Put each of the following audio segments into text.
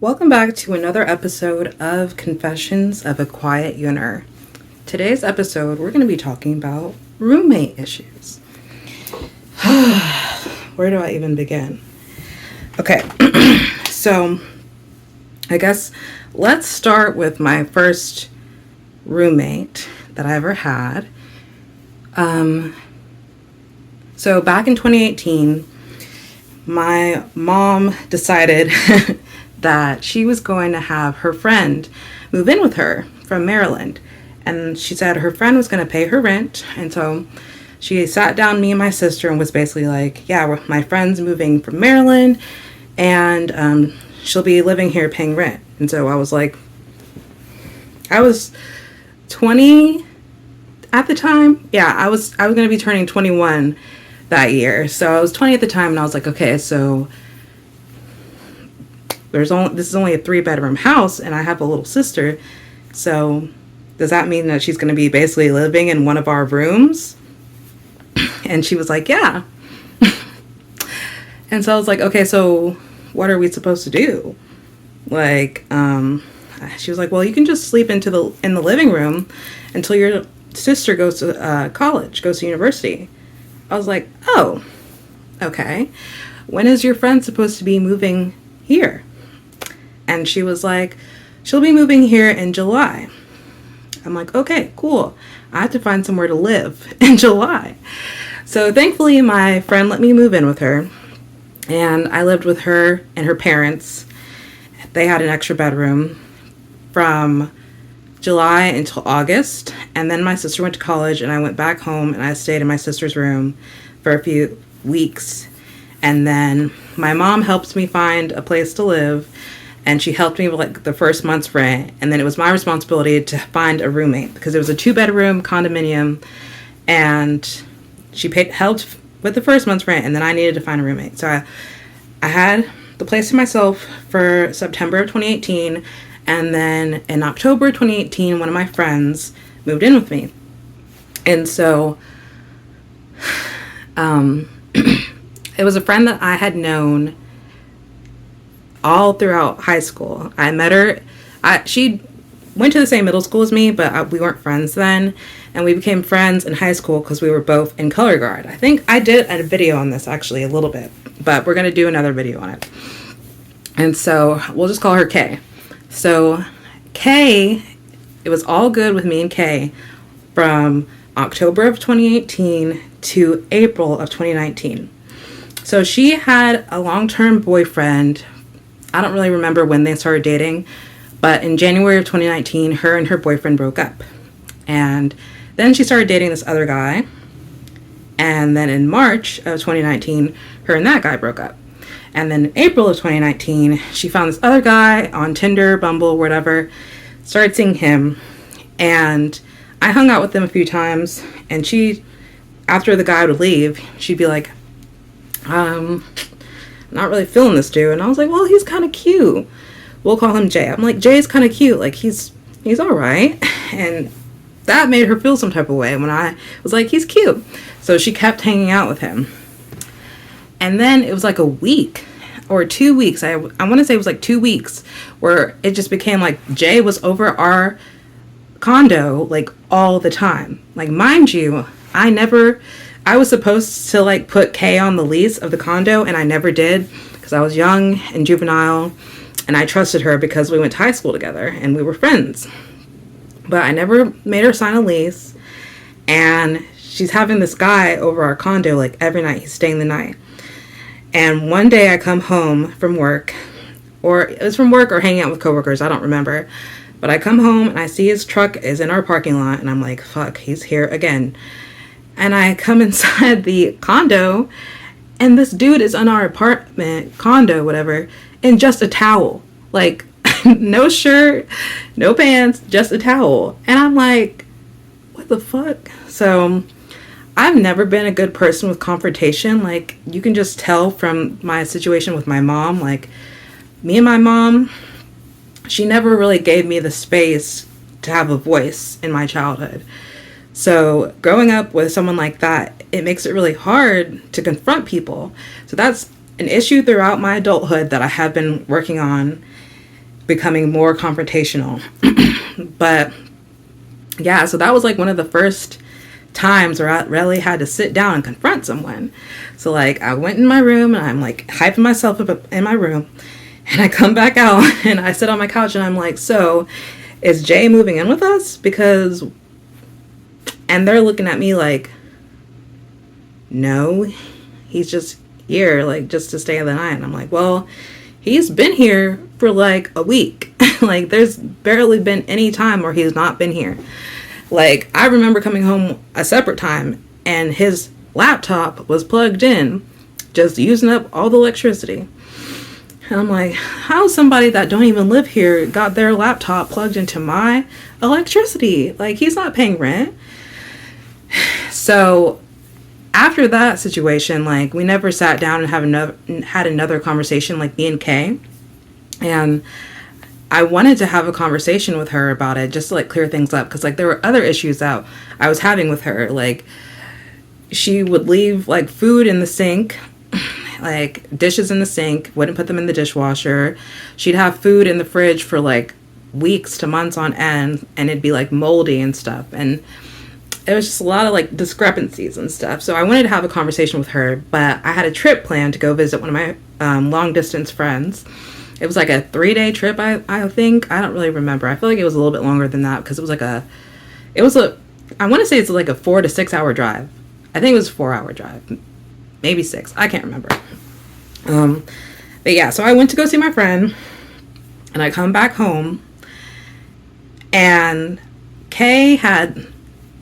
Welcome back to another episode of Confessions of a Quiet Yearner. Today's episode, we're going to be talking about roommate issues. Where do I even begin? Okay, so I guess let's start with my first roommate that I ever had. So back in 2018, my mom decided that she was going to have her friend move in with her from Maryland. And she said her friend was going to pay her rent. And so she sat down me and my sister and was basically like, yeah, my friend's moving from Maryland and she'll be living here paying rent. And so I was like, I was 20 at the time. Yeah, I was going to be turning 21 that year. So I was 20 at the time and I was like, okay, so this is only a 3-bedroom house and I have a little sister. So does that mean that she's going to be basically living in one of our rooms? And she was like, yeah. And so I was like, okay, so what are we supposed to do? Like, she was like, well, you can just sleep in the living room until your sister goes to college, goes to university. I was like, oh, okay. When is your friend supposed to be moving here? And she was like, she'll be moving here in July. I'm like, okay, cool. I have to find somewhere to live in July. So thankfully, my friend let me move in with her. And I lived with her and her parents. They had an extra bedroom from July until August. And then my sister went to college and I went back home and I stayed in my sister's room for a few weeks. And then my mom helped me find a place to live. And she helped me with like the first month's rent. And then it was my responsibility to find a roommate because it was a 2-bedroom condominium. And she helped with the first month's rent. And then I needed to find a roommate. So I had the place to myself for September of 2018. And then in October 2018, one of my friends moved in with me. And so it was a friend that I had known all throughout high school. I met her. She went to the same middle school as me, but we weren't friends then. And we became friends in high school because we were both in color guard. I think I did a video on this actually a little bit, but we're going to do another video on it. And so we'll just call her Kay. So Kay, it was all good with me and Kay from October of 2018 to April of 2019. So she had a long-term boyfriend. I don't really remember when they started dating, but in January of 2019, her and her boyfriend broke up. And then she started dating this other guy. And then in March of 2019, her and that guy broke up. And then in April of 2019, she found this other guy on Tinder, Bumble, whatever, started seeing him. And I hung out with them a few times. And she, after the guy would leave, she'd be like, not really feeling this dude. And I was like, well, he's kind of cute. We'll call him Jay. I'm like, Jay's kind of cute. Like, he's all right. And that made her feel some type of way when I was like, he's cute. So she kept hanging out with him. And then it was like a week or 2 weeks. I want to say it was like 2 weeks where it just became like Jay was over our condo like all the time. Like, mind you, I was supposed to like put Kay on the lease of the condo and I never did because I was young and juvenile and I trusted her because we went to high school together and we were friends. But I never made her sign a lease, and she's having this guy over our condo like every night. He's staying the night. And one day I come home from work, or it was from work or hanging out with coworkers, I don't remember. But I come home and I see his truck is in our parking lot and I'm like, fuck, he's here again. And I come inside the condo and this dude is in our apartment, condo, whatever, in just a towel. Like, no shirt, no pants, just a towel. And I'm like, what the fuck? So I've never been a good person with confrontation. Like, you can just tell from my situation with my mom. Like, me and my mom, she never really gave me the space to have a voice in my childhood. So growing up with someone like that, it makes it really hard to confront people. So that's an issue throughout my adulthood that I have been working on. becoming more confrontational. But yeah, so that was like one of the first times where I really had to sit down and confront someone. So like I went in my room and I'm like hyping myself up in my room, and I come back out and I sit on my couch and I'm like, so is Jay moving in with us? Because, and they're looking at me like, no, he's just here like just to stay the night. And I'm like, well, he's been here for like a week. Like there's barely been any time where he's not been here. Like I remember coming home a separate time and his laptop was plugged in, just using up all the electricity. And I'm like, how somebody that don't even live here got their laptop plugged into my electricity? Like he's not paying rent. So after that situation, like we never sat down and had another conversation, like me and Kay. And I wanted to have a conversation with her about it just to like clear things up, because like there were other issues that I was having with her. Like she would leave like food in the sink, like dishes in the sink, wouldn't put them in the dishwasher. She'd have food in the fridge for like weeks to months on end, and it'd be like moldy and stuff. And it was just a lot of like discrepancies and stuff. So I wanted to have a conversation with her, but I had a trip planned to go visit one of my long distance friends. It was like a 3-day trip, I think. I don't really remember. I feel like it was a little bit longer than that, because it was I want to say it's like a 4 to 6 hour drive. I think it was a 4-hour drive, maybe 6. I can't remember. But yeah, so I went to go see my friend, and I come back home, and Kay had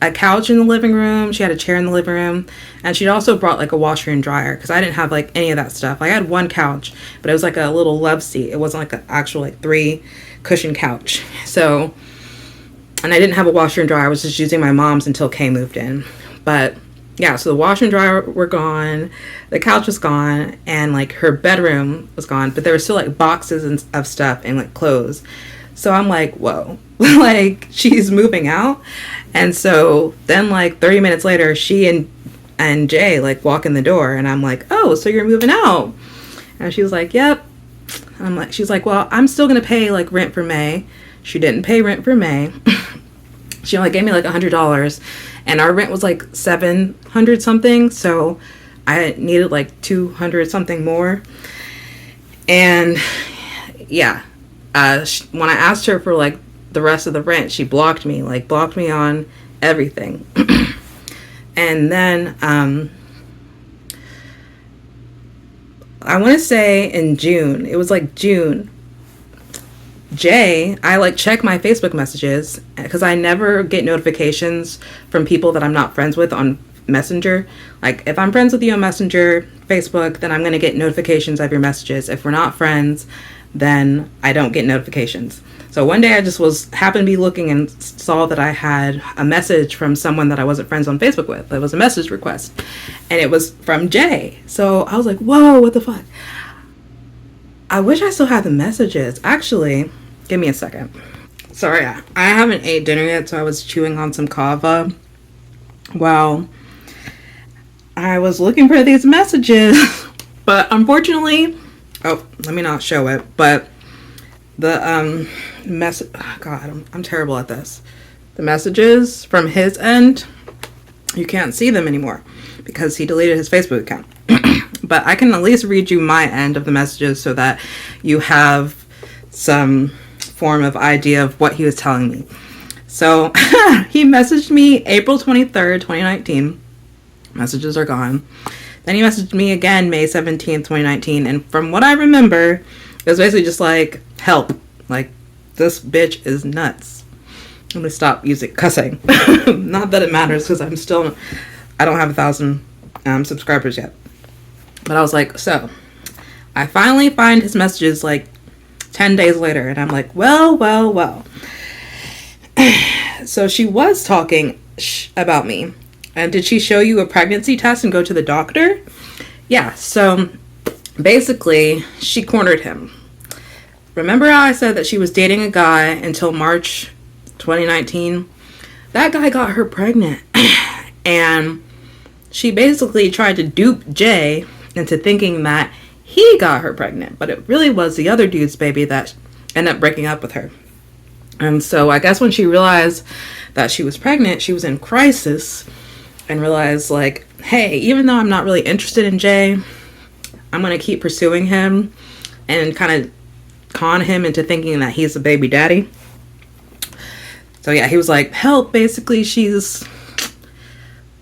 a couch in the living room. She had a chair in the living room, and she'd also brought like a washer and dryer, because I didn't have like any of that stuff. I had one couch, but it was like a little love seat. It wasn't like an actual like 3 cushion couch. So, and I didn't have a washer and dryer. I was just using my mom's until Kay moved in. But yeah, so the washer and dryer were gone, the couch was gone, and like her bedroom was gone, but there were still like boxes of stuff and like clothes. So I'm like, whoa, like she's moving out. And so then like 30 minutes later, she and Jay like walk in the door, and I'm like, oh, so you're moving out? And she was like, yep. She's like, well, I'm still going to pay like rent for May. She didn't pay rent for May. She only gave me like $100, and our rent was like $700 something. So I needed like $200 something more. And yeah, when I asked her for like the rest of the rent, she blocked me on everything. And then I want to say in June, it was like June, Jay, I like check my Facebook messages, because I never get notifications from people that I'm not friends with on Messenger. Like if I'm friends with you on Messenger, Facebook, then I'm going to get notifications of your messages. If we're not friends, then I don't get notifications. So one day I just happened to be looking and saw that I had a message from someone that I wasn't friends on Facebook with. It was a message request, and it was from Jay. So I was like, whoa, what the fuck? I wish I still had the messages. Actually, give me a second. Sorry, I haven't ate dinner yet, so I was chewing on some kava while I was looking for these messages. But unfortunately, oh, let me not show it, but the God, I'm terrible at this. The messages from his end, you can't see them anymore because he deleted his Facebook account. But I can at least read you my end of the messages so that you have some form of idea of what he was telling me. So he messaged me April 23rd, 2019. Messages are gone. Then he messaged me again May 17th, 2019. And from what I remember, it was basically just like, help. Like, this bitch is nuts. I'm gonna stop cussing. Not that it matters, because I don't have 1,000 subscribers yet. But I was like, so I finally find his messages like 10 days later, and I'm like, well. So she was talking about me. And did she show you a pregnancy test and go to the doctor? Yeah, so basically she cornered him. Remember how I said that she was dating a guy until March 2019? That guy got her pregnant. And she basically tried to dupe Jay into thinking that he got her pregnant. But it really was the other dude's baby that ended up breaking up with her. And so I guess when she realized that she was pregnant, she was in crisis and realized, like, hey, even though I'm not really interested in Jay, I'm going to keep pursuing him and kind of con him into thinking that he's a baby daddy. So yeah, he was like, help, basically she's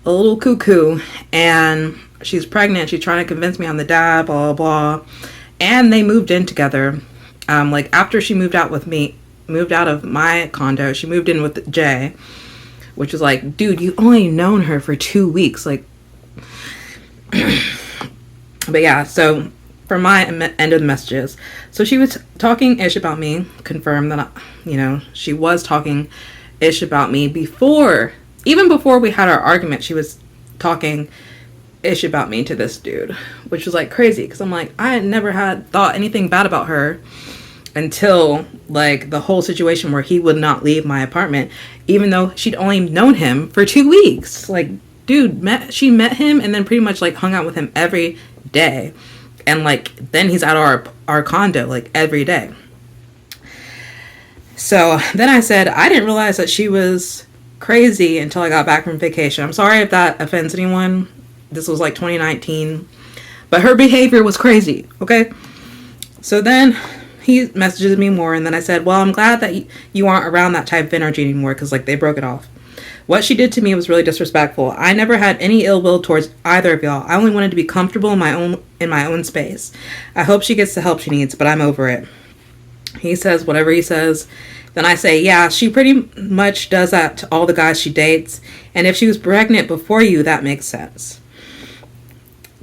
a little cuckoo and she's pregnant. She's trying to convince me I'm the dad, blah, blah, blah. And they moved in together. Like after she moved out of my condo, she moved in with Jay, which was like, dude, you only known her for 2 weeks. Like, but yeah, so for my end of the messages, so she was talking ish about me, confirmed that, she was talking ish about me even before we had our argument. She was talking ish about me to this dude, which was like crazy, because I'm like, I had never thought anything bad about her until like the whole situation where he would not leave my apartment, even though she'd only known him for 2 weeks. Like, dude, she met him and then pretty much like hung out with him every day. And like, then he's at our condo like every day. So then I said, I didn't realize that she was crazy until I got back from vacation. I'm sorry if that offends anyone. This was like 2019, but her behavior was crazy. Okay. So then he messages me more, and then I said, well, I'm glad that you aren't around that type of energy anymore, because like they broke it off. What she did to me was really disrespectful. I never had any ill will towards either of y'all. I only wanted to be comfortable in my own space. I hope she gets the help she needs, but I'm over it. He says whatever he says. Then I say, yeah, she pretty much does that to all the guys she dates, and if she was pregnant before you, that makes sense.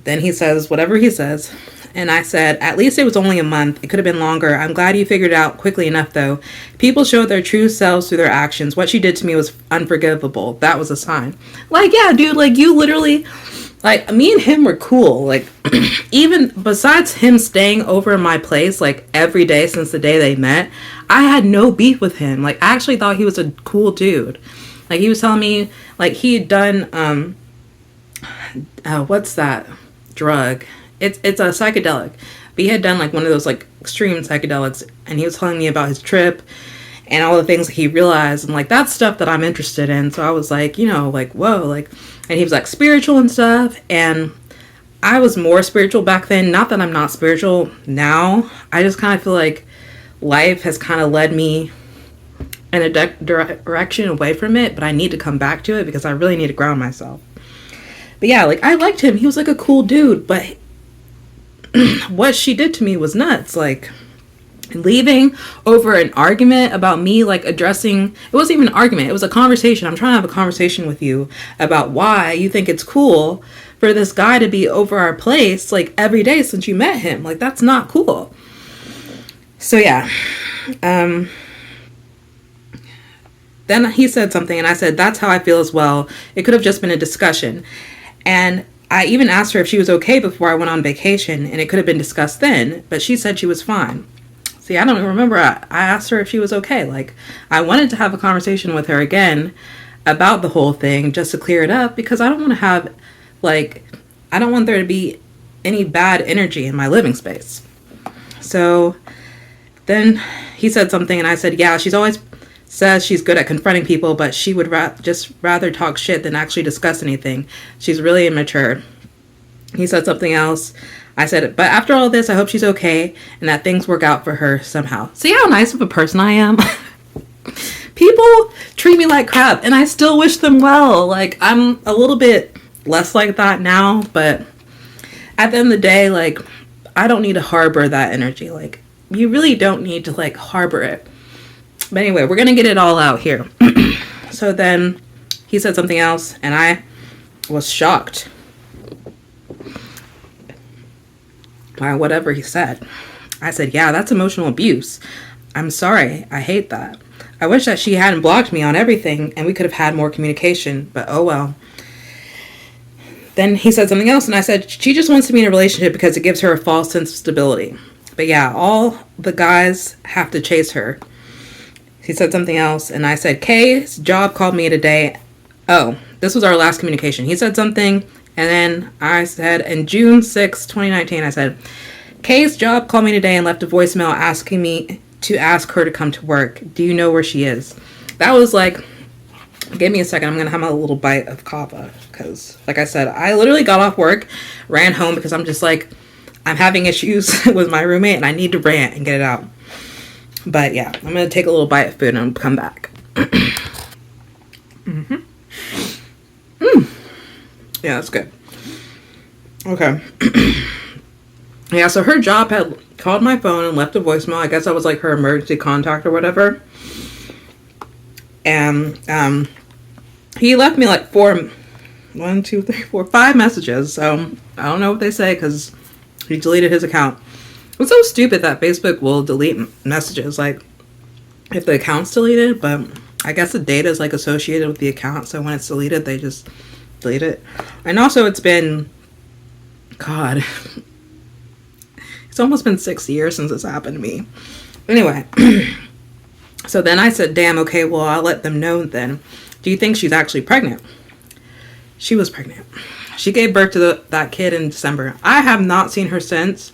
Then he says whatever he says. And I said, at least it was only a month. It could have been longer. I'm glad you figured it out quickly enough, though. People show their true selves through their actions. What she did to me was unforgivable. That was a sign. Like, yeah, dude, like, you literally, like, me and him were cool. Like, even besides him staying over in my place, like, every day since the day they met, I had no beef with him. Like, I actually thought he was a cool dude. Like, he was telling me, like, he had done, what's that drug? It's a psychedelic, but he had done like one of those like extreme psychedelics, and he was telling me about his trip and all the things that he realized, and like that's stuff that I'm interested in. So I was like, like, whoa, like, and he was like spiritual and stuff, and I was more spiritual back then. Not that I'm not spiritual now. I just kind of feel like life has kind of led me in a direction away from it, but I need to come back to it because I really need to ground myself. But yeah, like I liked him. He was like a cool dude, but what she did to me was nuts. Like, leaving over an argument about me, like, addressing, it wasn't even an argument, it was a conversation. I'm trying to have a conversation with you about why you think it's cool for this guy to be over our place, like, every day since you met him. Like, that's not cool. So, yeah. Then he said something, and I said, that's how I feel as well. It could have just been a discussion. And I even asked her if she was okay before I went on vacation, and it could have been discussed then, but she said she was fine. See, I don't even remember. I asked her if she was okay. Like, I wanted to have a conversation with her again about the whole thing just to clear it up, because I don't want to have, like, I don't want there to be any bad energy in my living space. So then he said something, and I said, yeah, she's always says she's good at confronting people, but she would just rather talk shit than actually discuss anything. She's really immature. He said something else. I said, but after all this, I hope she's okay and that things work out for her somehow. See how nice of a person I am? People treat me like crap, and I still wish them well. Like, I'm a little bit less like that now, but at the end of the day, like, I don't need to harbor that energy. Like, you really don't need to, like, harbor it. But anyway, we're going to get it all out here. So then he said something else, and I was shocked by whatever he said. I said, yeah, that's emotional abuse. I'm sorry. I hate that. I wish that she hadn't blocked me on everything and we could have had more communication, but oh well. Then he said something else, and I said, she just wants to be in a relationship because it gives her a false sense of stability. But yeah, all the guys have to chase her. He said something else, and I said, Kay's job called me today. Oh, this was our last communication. He said something, and then I said, in June 6, 2019, I said, Kay's job called me today and left a voicemail asking me to ask her to come to work. Do you know where she is? That was like, give me a second. I'm going to have my little bite of kava. Because, like I said, I literally got off work, ran home because I'm just like, I'm having issues with my roommate and I need to rant and get it out. But yeah, I'm going to take a little bite of food and I'll come back. Yeah, that's good. Okay. Yeah, so her job had called my phone and left a voicemail. I guess I was like her emergency contact or whatever. And he left me like 5 messages. So I don't know what they say because he deleted his account. It's so stupid that Facebook will delete messages like if the account's deleted, but I guess the data is like associated with the account, so when it's deleted they just delete it. And also it's been, God, it's almost been 6 years since this happened to me. Anyway, so then I said, damn, okay, well, I'll let them know then. Do you think she's actually pregnant? She was pregnant. She gave birth to that kid in December. I have not seen her since,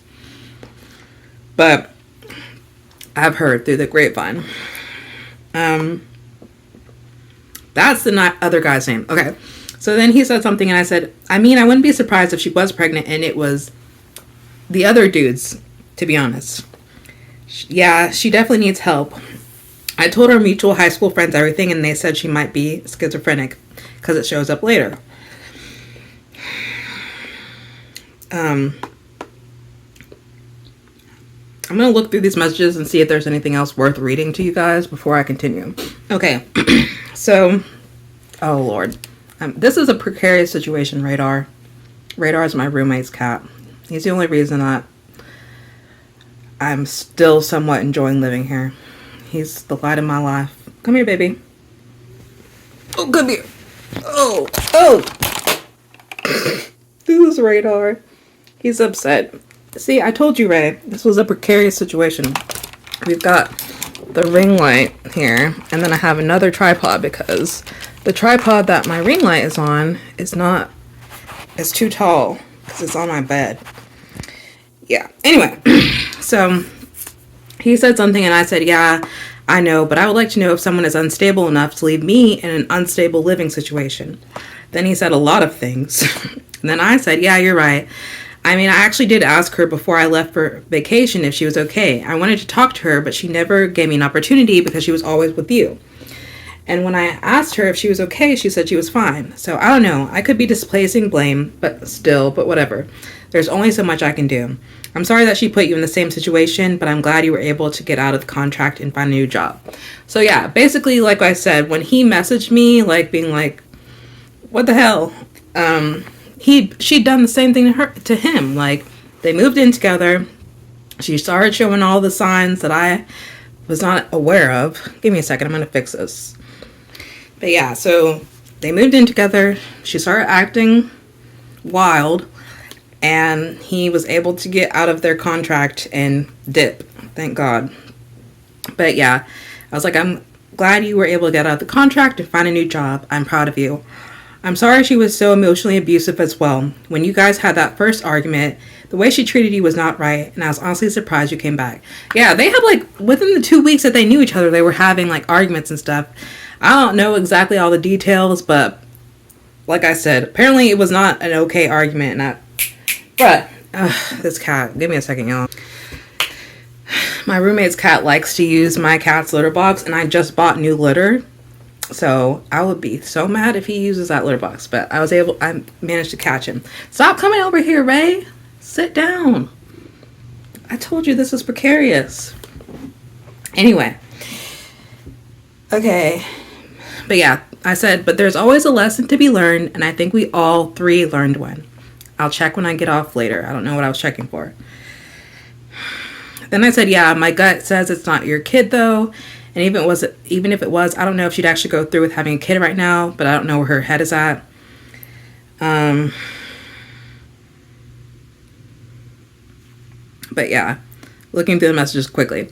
but I've heard through the grapevine. That's the other guy's name. Okay. So then he said something and I said, I mean, I wouldn't be surprised if she was pregnant and it was the other dudes, to be honest. Yeah, she definitely needs help. I told our mutual high school friends everything and they said she might be schizophrenic because it shows up later. I'm going to look through these messages and see if there's anything else worth reading to you guys before I continue. Okay, so, oh Lord. This is a precarious situation, Radar. Radar is my roommate's cat. He's the only reason that I'm still somewhat enjoying living here. He's the light of my life. Come here, baby. Oh, come here. Oh. This is Radar. He's upset. See, I told you, Ray, this was a precarious situation. We've got the ring light here, and then I have another tripod because the tripod that my ring light is on is too tall because it's on my bed. Yeah. Anyway, so he said something and I said, yeah, I know, but I would like to know if someone is unstable enough to leave me in an unstable living situation. Then he said a lot of things. And then I said, yeah, you're right. I mean, I actually did ask her before I left for vacation if she was okay. I wanted to talk to her, but she never gave me an opportunity because she was always with you. And when I asked her if she was okay, she said she was fine. So I don't know. I could be displacing blame, but whatever. There's only so much I can do. I'm sorry that she put you in the same situation, but I'm glad you were able to get out of the contract and find a new job. So yeah, basically, like I said, when he messaged me, like being like, what the hell? She'd done the same thing to him. Like, they moved in together. She started showing all the signs that I was not aware of. Give me a second. I'm going to fix this. But yeah, so they moved in together. She started acting wild. And he was able to get out of their contract and dip. Thank God. But yeah, I was like, I'm glad you were able to get out of the contract and find a new job. I'm proud of you. I'm sorry she was so emotionally abusive as well. When you guys had that first argument, the way she treated you was not right, and I was honestly surprised you came back. Yeah, they had like, within the 2 weeks that they knew each other, they were having like arguments and stuff. I don't know exactly all the details, but like I said, apparently it was not an okay argument. But this cat, give me a second, y'all. My roommate's cat likes to use my cat's litter box, and I just bought new litter. So I would be so mad if he uses that litter box, but I managed to catch him. Stop coming over here, Ray. Sit down. I told you this was precarious. Anyway. Okay. But yeah, I said, but there's always a lesson to be learned, and I think we all three learned one. I'll check when I get off later. I don't know what I was checking for. Then I said, yeah, my gut says it's not your kid though. And even if it was, I don't know if she'd actually go through with having a kid right now, but I don't know where her head is at. But yeah, looking through the messages quickly.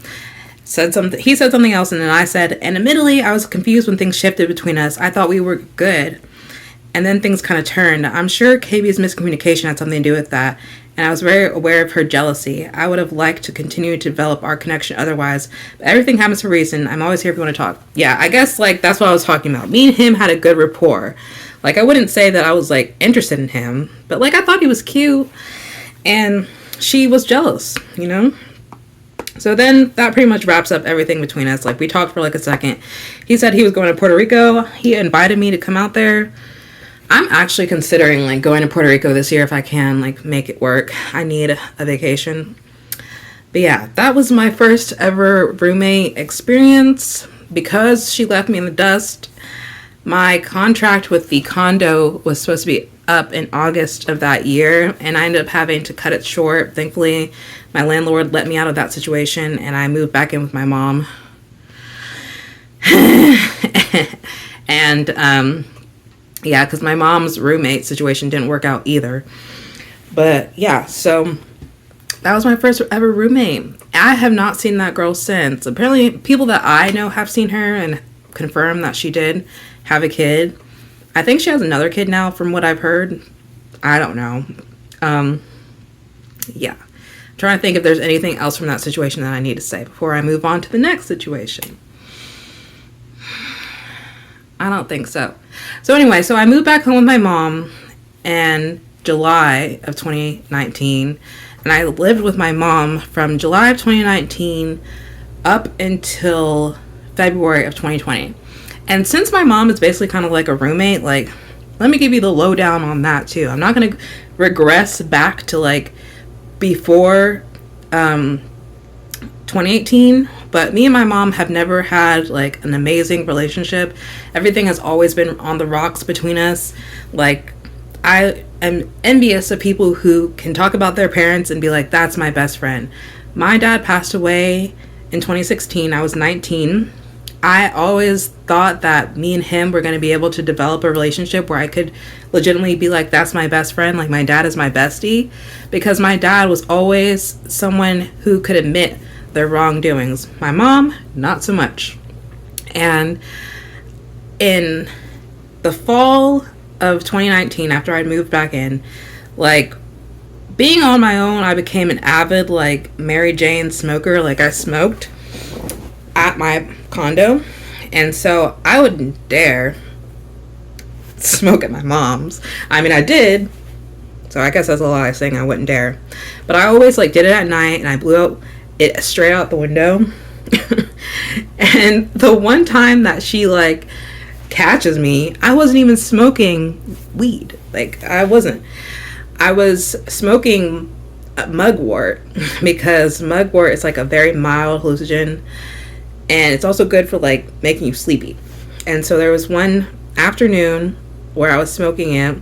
He said something else, and then I said, and admittedly, I was confused when things shifted between us. I thought we were good. And then things kind of turned. I'm sure KB's miscommunication had something to do with that. and I was very aware of her jealousy. I would have liked to continue to develop our connection otherwise, but everything happens for a reason. I'm always here if you want to talk. Yeah, I guess, like, that's what I was talking about. Me and him had a good rapport. Like, I wouldn't say that I was, like, interested in him, but, like, I thought he was cute, and she was jealous, you know? So then that pretty much wraps up everything between us. Like, we talked for like a second. He said he was going to Puerto Rico. He invited me to come out there. I'm actually considering like going to Puerto Rico this year if I can like make it work. I need a vacation. But yeah, that was my first ever roommate experience. Because she left me in the dust, my contract with the condo was supposed to be up in August of that year, and I ended up having to cut it short. Thankfully, my landlord let me out of that situation, and I moved back in with my mom. And yeah, because my mom's roommate situation didn't work out either. But yeah, so that was my first ever roommate. I have not seen that girl since. Apparently, people that I know have seen her and confirmed that she did have a kid. I think she has another kid now from what I've heard. I don't know. Yeah. I'm trying to think if there's anything else from that situation that I need to say before I move on to the next situation. I don't think so. So anyway, so I moved back home with my mom in July of 2019. And I lived with my mom from July of 2019 up until February of 2020. And since my mom is basically kind of like a roommate, like, let me give you the lowdown on that too. I'm not going to regress back to like before 2018, but me and my mom have never had like an amazing relationship. Everything has always been on the rocks between us. Like, I am envious of people who can talk about their parents and be like, that's my best friend. My dad passed away in 2016. I was 19. I always thought that me and him were going to be able to develop a relationship where I could legitimately be like, that's my best friend. Like, my dad is my bestie. Because my dad was always someone who could admit their wrongdoings. My mom, not so much. And in the fall of 2019, after I moved back in, like, being on my own, I became an avid, like, Mary Jane smoker. Like, I smoked at my condo, and so I wouldn't dare smoke at my mom's. I mean, I did, so I guess that's a lie saying I wouldn't dare, but I always like did it at night, and I blew it straight out the window. And the one time that she like catches me, I wasn't even smoking weed. Like, I was smoking mugwort, because mugwort is like a very mild hallucinogen, and it's also good for like making you sleepy. And so there was one afternoon where I was smoking it,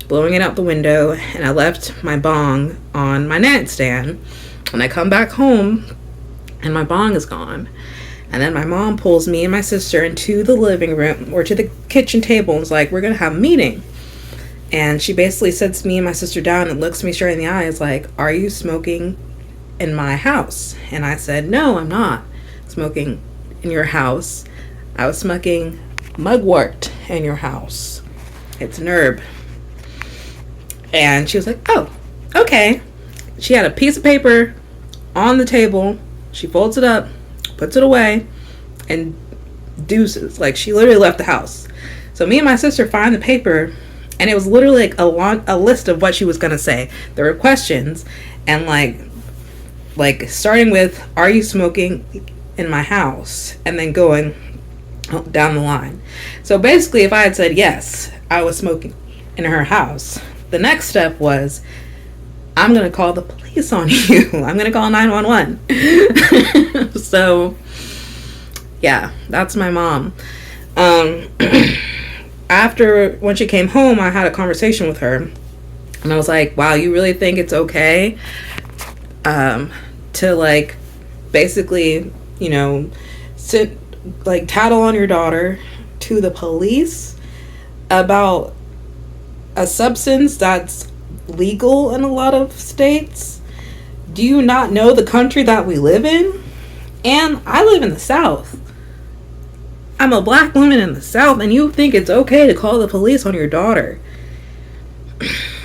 blowing it out the window, and I left my bong on my nightstand. And I come back home and my bong is gone. And then my mom pulls me and my sister into the living room or to the kitchen table and is like, we're gonna have a meeting. And she basically sits me and my sister down and looks me straight in the eyes like, are you smoking in my house? And I said, no, I'm not smoking in your house. I was smoking mugwort in your house. It's an herb. And she was like, oh, okay. She had a piece of paper on the table. She folds it up, puts it away, and deuces. Like, she literally left the house. So me and my sister find the paper, and it was literally like a list of what she was going to say. There were questions, and like starting with, are you smoking in my house? And then going down the line. So basically, if I had said yes, I was smoking in her house, the next step was, I'm going to call the police on you. I'm going to call 911. So, yeah, that's my mom. When she came home, I had a conversation with her. And I was like, wow, you really think it's okay to, like, basically, you know, tattle on your daughter to the police about a substance that's legal in a lot of states? Do you not know the country that we live in? And I live in the South. I'm a black woman in the South, and you think it's okay to call the police on your daughter?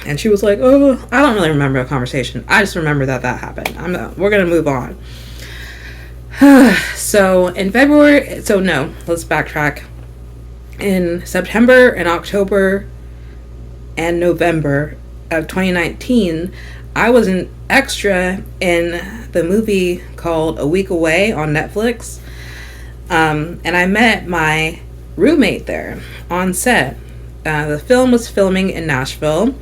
And she was like, oh, I don't really remember the conversation. I just remember that happened. We're going to move on. So in February, so no, let's backtrack. In September and October and November of 2019, I was an extra in the movie called A Week Away on Netflix. And I met my roommate there on set. The film was filming in Nashville,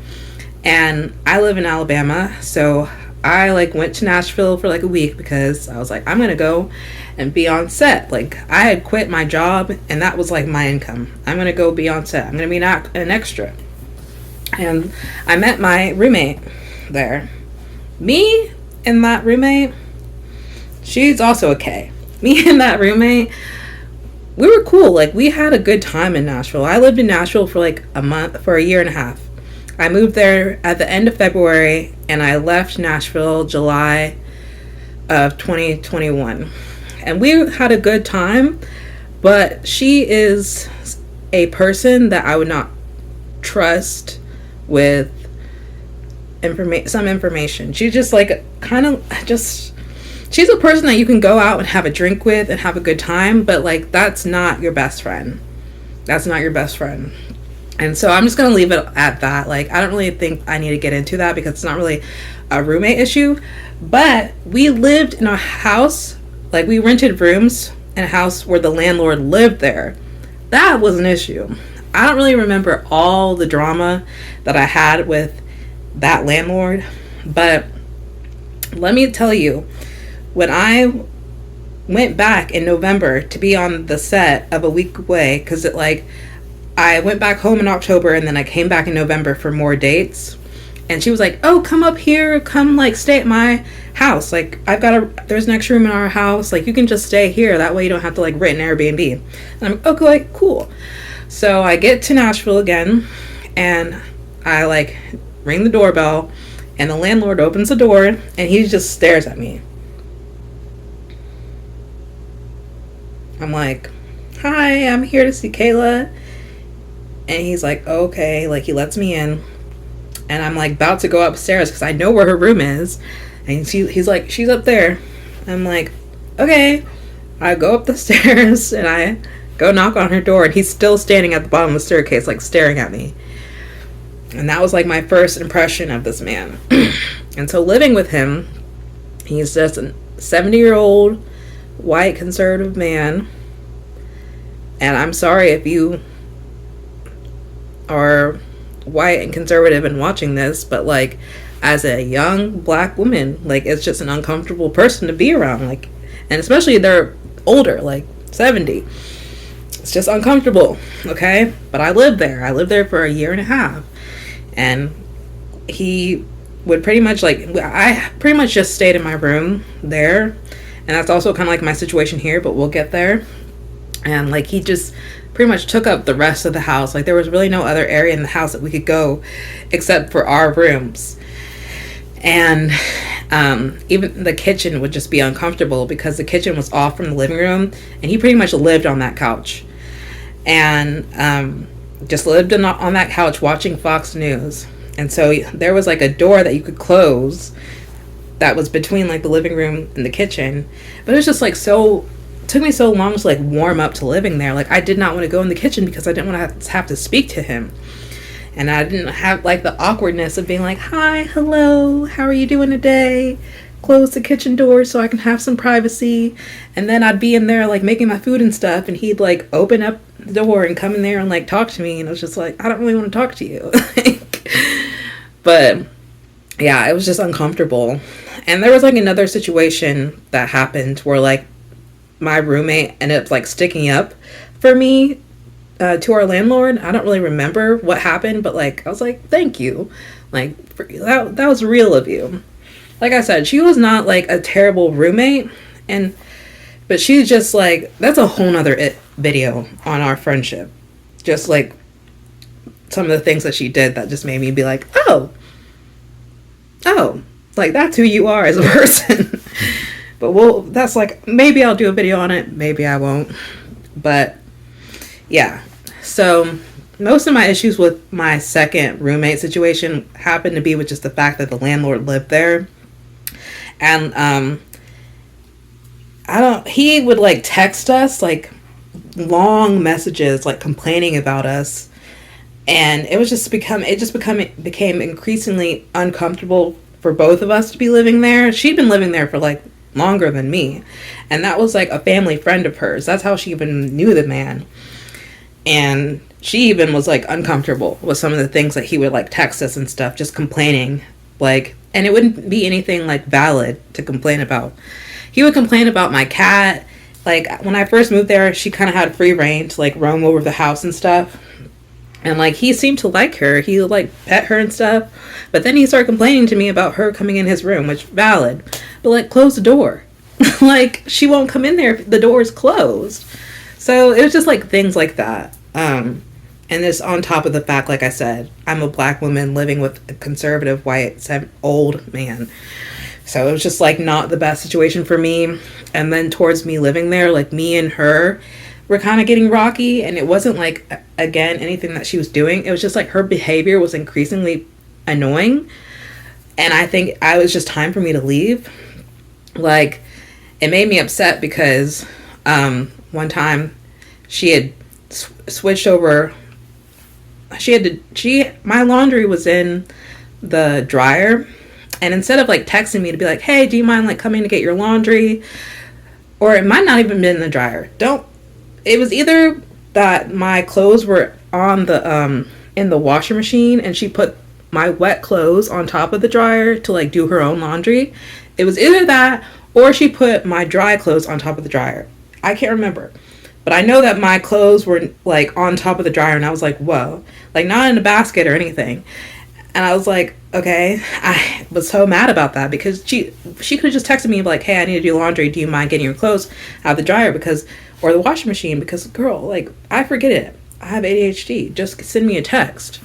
and I live in Alabama, so I went to Nashville for a week because I was like, I'm gonna go and be on set. I had quit my job, and that was my income. I'm gonna go be on set. I'm gonna be an extra. And I met my roommate there. Me and that roommate, she's also a K. Me and that roommate, we were cool. We had a good time in Nashville. I lived in Nashville for a year and a half. I moved there at the end of February, and I left Nashville July of 2021. And we had a good time, but she is a person that I would not trust with some information. She's just she's a person that you can go out and have a drink with and have a good time, but that's not your best friend. That's not your best friend. And so I'm just going to leave it at that. I don't really think I need to get into that because it's not really a roommate issue. But we lived in a house, we rented rooms in a house where the landlord lived there. That was an issue. I don't really remember all the drama that I had with that landlord. But let me tell you, when I went back in November to be on the set of A Week Away, because I went back home in October, and then I came back in November for more dates. And she was like, oh, come up here, come stay at my house. There's an extra room in our house. You can just stay here. That way you don't have to rent an Airbnb. And I'm like, okay, cool. So I get to Nashville again, and I ring the doorbell, and the landlord opens the door, and he just stares at me. I'm like, hi, I'm here to see Kayla. And he's like, okay. He lets me in. And I'm about to go upstairs because I know where her room is. And he's like, she's up there. I'm like, okay. I go up the stairs and I go knock on her door. And he's still standing at the bottom of the staircase, staring at me. And that was my first impression of this man. And so living with him, he's just a 70-year-old white conservative man. And I'm sorry if you are white and conservative and watching this, but as a young black woman, it's just an uncomfortable person to be around, and especially they're older, 70. It's just uncomfortable. Okay, but I lived there for a year and a half, and he would pretty much I pretty much just stayed in my room there, and that's also kind of my situation here, but we'll get there. And he just pretty much took up the rest of the house. There was really no other area in the house that we could go except for our rooms. And even the kitchen would just be uncomfortable because the kitchen was off from the living room, and he pretty much lived on that couch. And just lived on that couch watching Fox News. And so there was a door that you could close that was between the living room and the kitchen. But it was just so... It took me so long to warm up to living there. I did not want to go in the kitchen because I didn't want to have to speak to him, and I didn't have the awkwardness of being hi, hello, how are you doing today, close the kitchen door so I can have some privacy. And then I'd be in there making my food and stuff, and he'd open up the door and come in there and talk to me, and I was just I don't really want to talk to you. But yeah, it was just uncomfortable. And there was another situation that happened where my roommate ended up sticking up for me to our landlord. I don't really remember what happened, but I was thank you, that was real of you. I said, she was not a terrible roommate, but she's just that's a whole nother video on our friendship. Just some of the things that she did that just made me be oh, that's who you are as a person. But that's maybe I'll do a video on it, maybe I won't. But yeah, so most of my issues with my second roommate situation happened to be with just the fact that the landlord lived there. And he would like text us like long messages like complaining about us, and became increasingly uncomfortable for both of us to be living there. She'd been living there for like longer than me, and that was like a family friend of hers. That's how she even knew the man. And she even was like uncomfortable with some of the things that he would like text us and stuff, just complaining, like, and it wouldn't be anything like valid to complain about. He would complain about my cat. Like, when I first moved there, she kind of had free reign to like roam over the house and stuff. And like, he seemed to like her. He would like pet her and stuff. But then he started complaining to me about her coming in his room, which valid. But like, close the door. Like, she won't come in there if the door is closed. So it was just like things like that. And this on top of the fact, like I said, I'm a black woman living with a conservative white old man. So it was just like not the best situation for me. And then towards me living there, like me and her were kind of getting rocky. And it wasn't like, again, anything that she was doing. It was just like her behavior was increasingly annoying. And I think it was just time for me to leave. Like, it made me upset because one time she had switched over. My laundry was in the dryer, and instead of like texting me to be like, hey, do you mind like coming to get your laundry, or it might not even been in the dryer, it was either that my clothes were on the in the washer machine and she put my wet clothes on top of the dryer to like do her own laundry. It was either that or she put my dry clothes on top of the dryer. I can't remember. But I know that my clothes were like on top of the dryer, and I was like, whoa, like not in a basket or anything. And I was like, okay. I was so mad about that because she could have just texted me like, hey, I need to do laundry. Do you mind getting your clothes out of the dryer or the washing machine? Because girl, like, I forget it. I have ADHD. Just send me a text.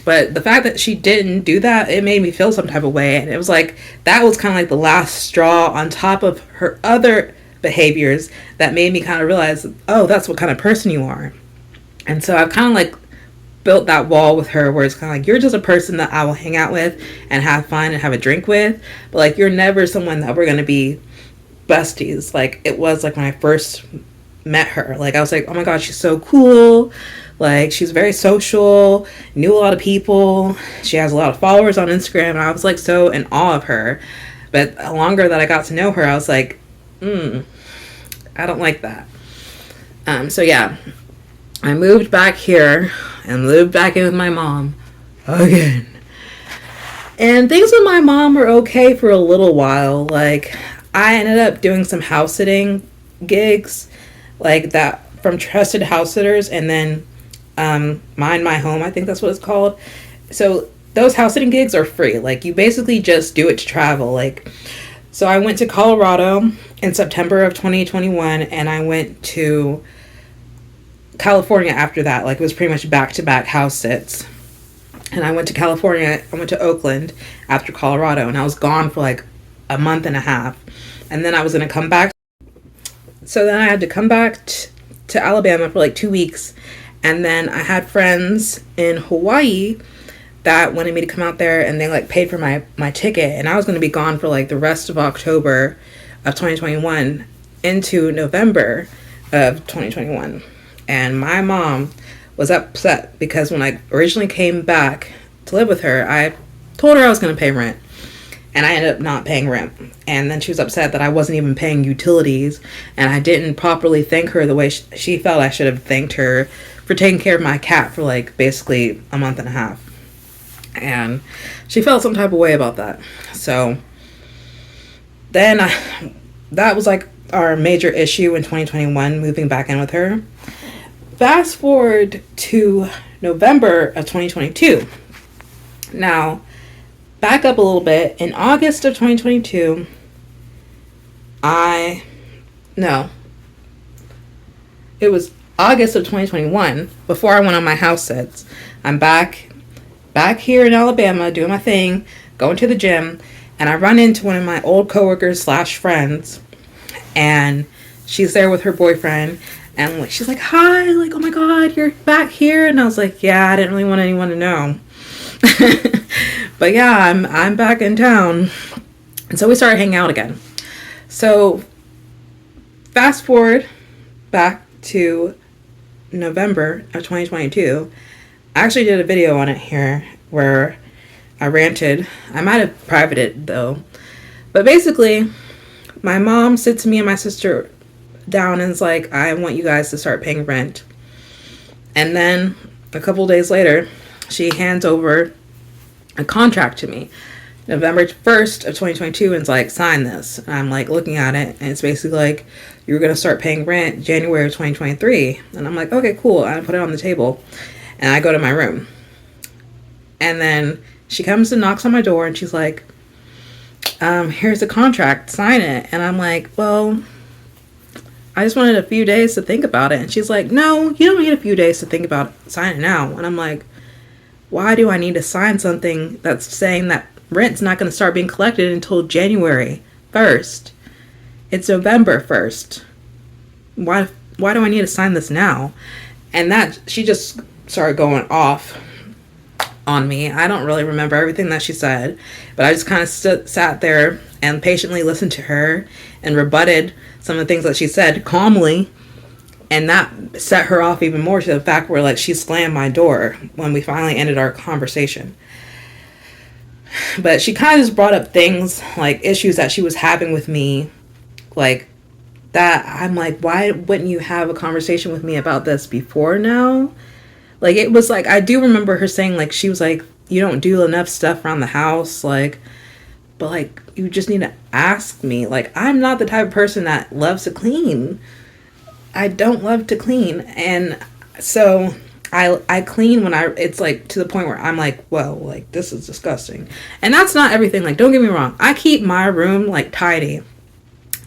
But the fact that she didn't do that, it made me feel some type of way. And it was like, that was kind of like the last straw on top of her other behaviors that made me kind of realize, oh, that's what kind of person you are. And so I've kind of like built that wall with her where it's kind of like, you're just a person that I will hang out with and have fun and have a drink with, but like, you're never someone that we're going to be besties. Like, it was like when I first met her, like I was like, oh my god, she's so cool. Like, she's very social, knew a lot of people, she has a lot of followers on Instagram, and I was like so in awe of her. But the longer that I got to know her, I was like, I don't like that. So yeah, I moved back here and lived back in with my mom again. And things with my mom were okay for a little while. Like, I ended up doing some house sitting gigs like that from trusted house sitters, and then Mind My Home, I think that's what it's called. So those house sitting gigs are free. Like, you basically just do it to travel. Like, so I went to Colorado in September of 2021, and I went to California after that. Like, it was pretty much back-to-back house sits. And I went to California, I went to Oakland after Colorado, and I was gone for like a month and a half. And then I was going to come back. So then I had to come back to Alabama for like 2 weeks. And then I had friends in Hawaii that wanted me to come out there, and they like paid for my ticket. And I was going to be gone for like the rest of October of 2021 into November of 2021. And my mom was upset because when I originally came back to live with her, I told her I was going to pay rent, and I ended up not paying rent. And then she was upset that I wasn't even paying utilities, and I didn't properly thank her the way she felt I should have thanked her for taking care of my cat for like basically a month and a half. And she felt some type of way about that. So then that was like our major issue in 2021, moving back in with her. Fast forward to November of 2022. Now, back up a little bit. In August of 2022, it was August of 2021, before I went on my house sits. I'm back here in Alabama doing my thing, going to the gym, and I run into one of my old coworkers / friends, and she's there with her boyfriend, and like she's like, hi, like, oh my god, you're back here. And I was like, yeah, I didn't really want anyone to know. But yeah, I'm back in town. And so we started hanging out again. So fast forward back to November of 2022. I actually did a video on it here where I ranted. I might have privated it though. But basically, my mom sits me and my sister down and is like, I want you guys to start paying rent. And then a couple days later, she hands over a contract to me, November 1st of 2022, and it's like, sign this. And I'm like looking at it, and it's basically like, you're going to start paying rent January of 2023. And I'm like, okay, cool. And I put it on the table, and I go to my room. And then she comes and knocks on my door, and she's like, here's the contract, sign it. And I'm like, well, I just wanted a few days to think about it. And she's like, no, you don't need a few days to think about it. Sign it now. And I'm like, why do I need to sign something that's saying that rent's not going to start being collected until January 1st? It's November 1st. Why do I need to sign this now? And that, she just started going off on me. I don't really remember everything that she said, but I just kind of sat there and patiently listened to her and rebutted some of the things that she said calmly. And that set her off even more, to the fact where like she slammed my door when we finally ended our conversation. But she kind of just brought up things like issues that she was having with me, like that. I'm like, why wouldn't you have a conversation with me about this before now? Like, it was like, I do remember her saying, like, she was like, you don't do enough stuff around the house, like, but like, you just need to ask me. Like, I'm not the type of person that loves to clean. I don't love to clean. And so I clean when it's like to the point where I'm like, well, like, this is disgusting. And that's not everything. Like, don't get me wrong. I keep my room like tidy.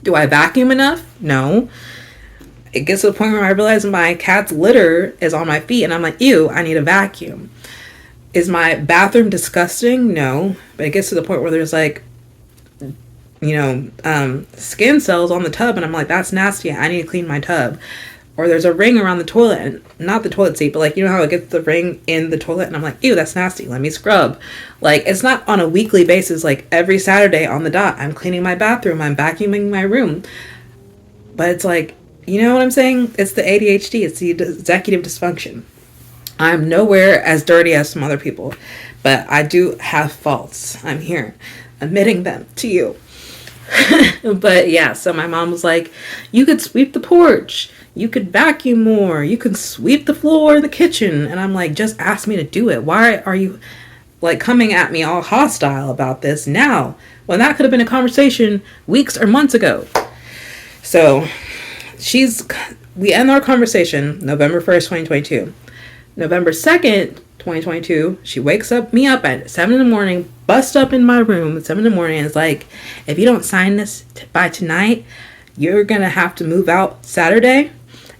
Do I vacuum enough? No. It gets to the point where I realize my cat's litter is on my feet and I'm like, ew, I need a vacuum. Is my bathroom disgusting? No. But it gets to the point where there's like, skin cells on the tub, and I'm like, that's nasty. I need to clean my tub. Or there's a ring around the toilet, and not the toilet seat, but like, you know how it gets the ring in the toilet, and I'm like, ew, that's nasty. Let me scrub. Like, it's not on a weekly basis. Like, every Saturday on the dot, I'm cleaning my bathroom, I'm vacuuming my room. But it's like, you know what I'm saying? It's the ADHD. It's the executive dysfunction. I'm nowhere as dirty as some other people, but I do have faults. I'm here admitting them to you. But yeah, so my mom was like, you could sweep the porch, you could vacuum more, you could sweep the floor in the kitchen. And I'm like, just ask me to do it. Why are you like coming at me all hostile about this now, when that could have been a conversation weeks or months ago? So we end our conversation November 1st, 2022. November 2nd, 2022, she wakes me up at 7 in the morning, busts up in my room at 7 in the morning, and is like, if you don't sign this by tonight, you're gonna have to move out Saturday,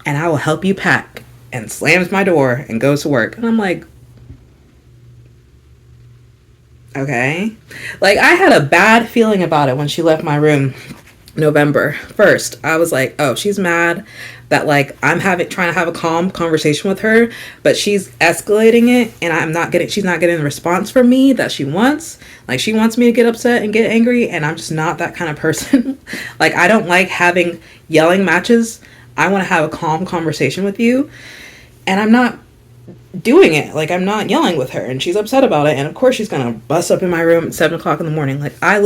and I will help you pack. And slams my door and goes to work. And I'm like, okay. Like, I had a bad feeling about it when she left my room November 1st. I was like, oh, she's mad that like I'm trying to have a calm conversation with her, but she's escalating it, and she's not getting the response from me that she wants. Like, she wants me to get upset and get angry, and I'm just not that kind of person. Like, I don't like having yelling matches. I want to have a calm conversation with you, and I'm not doing it. Like, I'm not yelling with her, and she's upset about it, and of course she's gonna bust up in my room at 7 o'clock in the morning. Like, I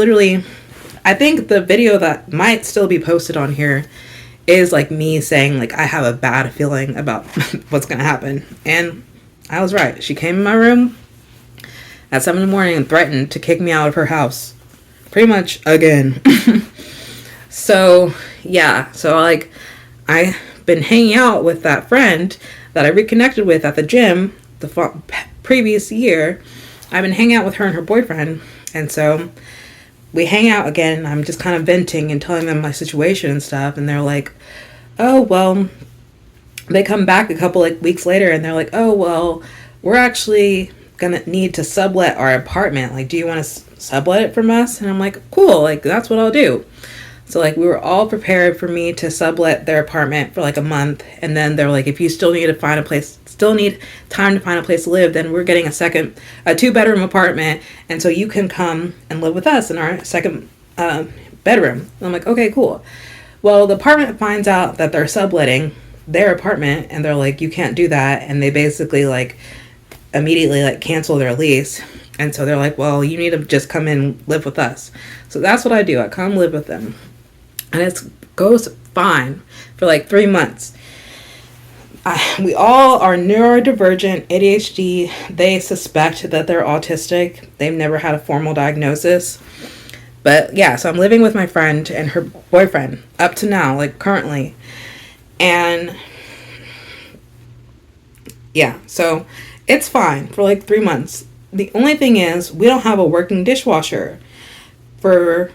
think the video that might still be posted on here is like me saying like I have a bad feeling about what's gonna happen. And I was right. She came in my room at 7 in the morning and threatened to kick me out of her house. Pretty much again. So yeah. So like, I've been hanging out with that friend that I reconnected with at the gym the previous year. I've been hanging out with her and her boyfriend. And so we hang out again, and I'm just kind of venting and telling them my situation and stuff, and they're like, oh, well, they come back a couple like weeks later, and they're like, oh, well, we're actually gonna need to sublet our apartment. Like, do you want to sublet it from us? And I'm like, cool, like, that's what I'll do. So like we were all prepared for me to sublet their apartment for like a month, and then they're like, if you still need time to find a place to live, then we're getting a 2-bedroom apartment, and so you can come and live with us in our second bedroom. And I'm like, okay, cool. Well, the apartment finds out that they're subletting their apartment, and they're like, you can't do that, and they basically like immediately like cancel their lease. And so they're like, well, you need to just come in, live with us. So that's what I do. I come live with them. And it goes fine for like 3 months. We all are neurodivergent, ADHD. They suspect that they're autistic. They've never had a formal diagnosis. But yeah, so I'm living with my friend and her boyfriend up to now, like currently. And yeah, so it's fine for like 3 months. The only thing is we don't have a working dishwasher for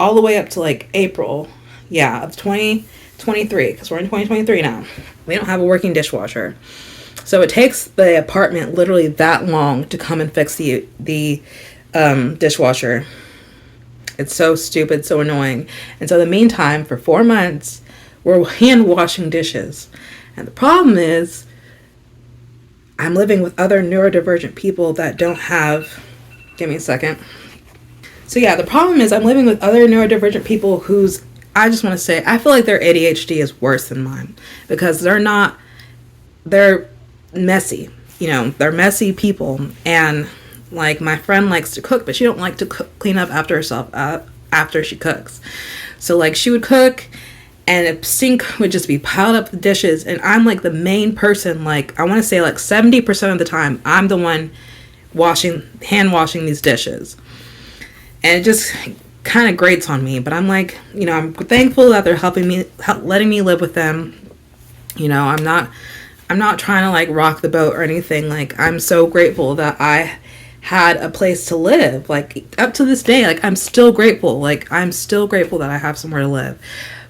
all the way up to like April, of 2023, because we're in 2023 now. We don't have a working dishwasher. So it takes the apartment literally that long to come and fix the dishwasher. It's so stupid, so annoying. And so in the meantime, for 4 months, we're hand washing dishes. And the problem is I'm living with other neurodivergent people that don't have, give me a second. So yeah, the problem is I'm living with other neurodivergent people I just want to say, I feel like their ADHD is worse than mine, because they're messy. They're messy people. And like my friend likes to cook, but she don't like to clean up after herself after she cooks. So like she would cook and a sink would just be piled up with dishes. And I'm like the main person, like I want to say like 70% of the time, I'm the one hand washing these dishes. And it just kind of grates on me, but I'm like, I'm thankful that they're letting me live with them. I'm not trying to like rock the boat or anything. Like I'm so grateful that I had a place to live. Like up to this day, like I'm still grateful. Like I'm still grateful that I have somewhere to live.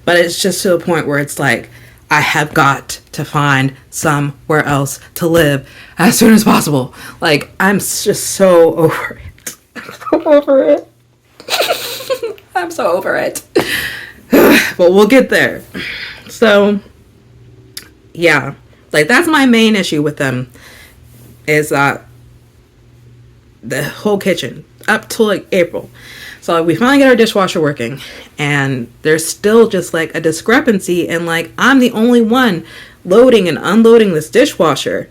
But it's just to a point where it's like I have got to find somewhere else to live as soon as possible. Like I'm just so over it. I'm over it. I'm so over it. But we'll get there. So yeah, like that's my main issue with them, is that the whole kitchen up till like April. So like, we finally get our dishwasher working, and there's still just like a discrepancy, and like I'm the only one loading and unloading this dishwasher.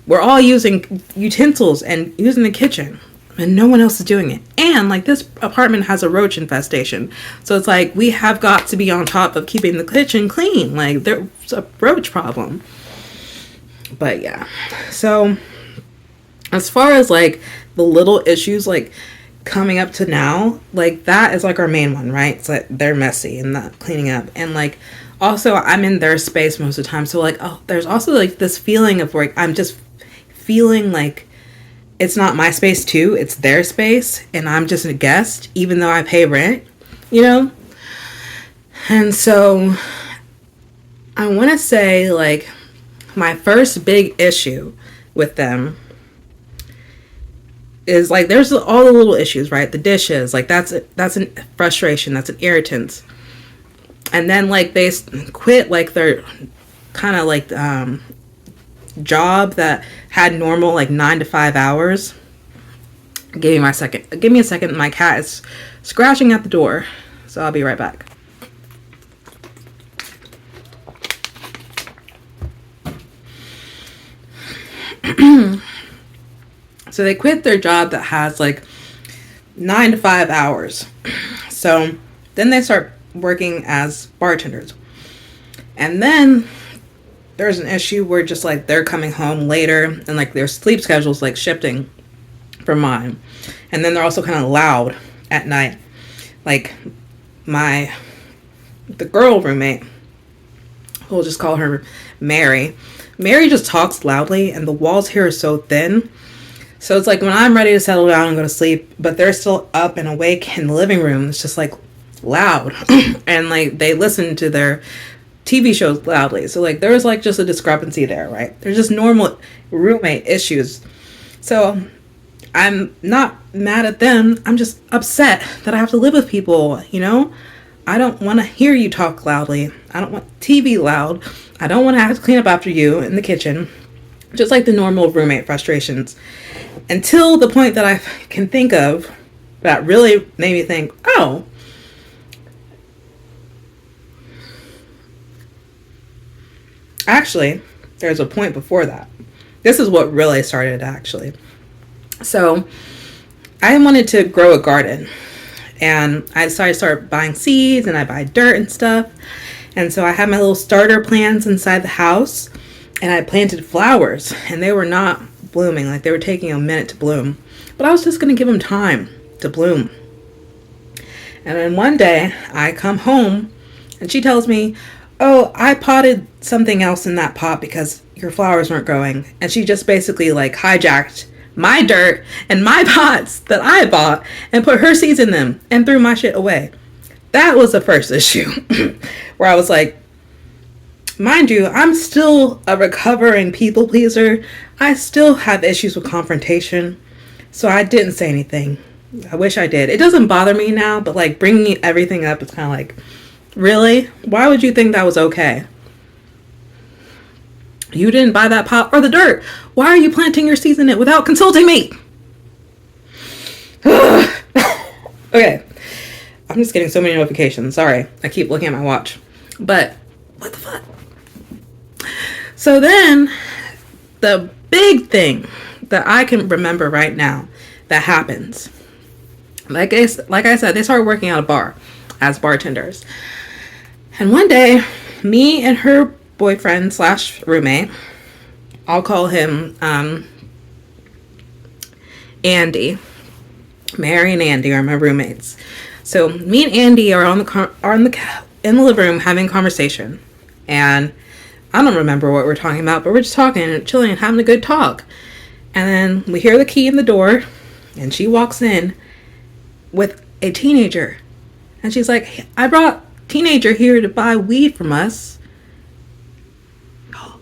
We're all using utensils and using the kitchen, and no one else is doing it. And like this apartment has a roach infestation, so it's like we have got to be on top of keeping the kitchen clean. Like there's a roach problem. But yeah, so as far as like the little issues like coming up to now, like that is like our main one, right? It's like they're messy and not cleaning up. And like also I'm in their space most of the time, so like there's also like this feeling of like I'm just feeling like it's not my space too, it's their space, and I'm just a guest even though I pay rent, And so I want to say like my first big issue with them is like there's all the little issues, right? The dishes, like that's an frustration, that's an irritant. And then like they quit like their kind of like job that had normal like 9 to 5 hours. Give me a second. My cat is scratching at the door, so I'll be right back. So they quit their job that has like 9 to 5 hours. So then they start working as bartenders. And then there's an issue where just like they're coming home later, and like their sleep schedule's like shifting from mine. And then they're also kind of loud at night. Like the girl roommate, we'll just call her Mary. Mary just talks loudly, and the walls here are so thin. So it's like when I'm ready to settle down and go to sleep, but they're still up and awake in the living room, it's just like loud. And like they listen to their TV shows loudly. So like there's like just a discrepancy there, right? There's just normal roommate issues. So I'm not mad at them. I'm just upset that I have to live with people, I don't want to hear you talk loudly. I don't want TV loud. I don't want to have to clean up after you in the kitchen. Just like the normal roommate frustrations. Until the point that I can think of that really made me think, oh, actually, there's a point before that. This is what really started, actually. So, I wanted to grow a garden. And I decided to start buying seeds, and I buy dirt and stuff. And so I had my little starter plants inside the house. And I planted flowers. And they were not blooming. Like, they were taking a minute to bloom. But I was just going to give them time to bloom. And then one day, I come home, and she tells me, oh, I potted something else in that pot because your flowers weren't growing. And she just basically like hijacked my dirt and my pots that I bought and put her seeds in them and threw my shit away. That was the first issue where I was like, mind you, I'm still a recovering people pleaser. I still have issues with confrontation. So I didn't say anything. I wish I did. It doesn't bother me now, but like bringing everything up, it's kind of like, really? Why would you think that was okay? You didn't buy that pot or the dirt. Why are you planting your seeds in it without consulting me? Okay. I'm just getting so many notifications. Sorry. I keep looking at my watch. But what the fuck? So then the big thing that I can remember right now that happens. Like I said, they started working at a bar as bartenders. And one day, me and her boyfriend / roommate, I'll call him Andy. Mary and Andy are my roommates. So me and Andy are in the living room having a conversation, and I don't remember what we're talking about, but we're just talking and chilling and having a good talk. And then we hear the key in the door, and she walks in with a teenager, and she's like, hey, I brought teenager here to buy weed from us. Oh,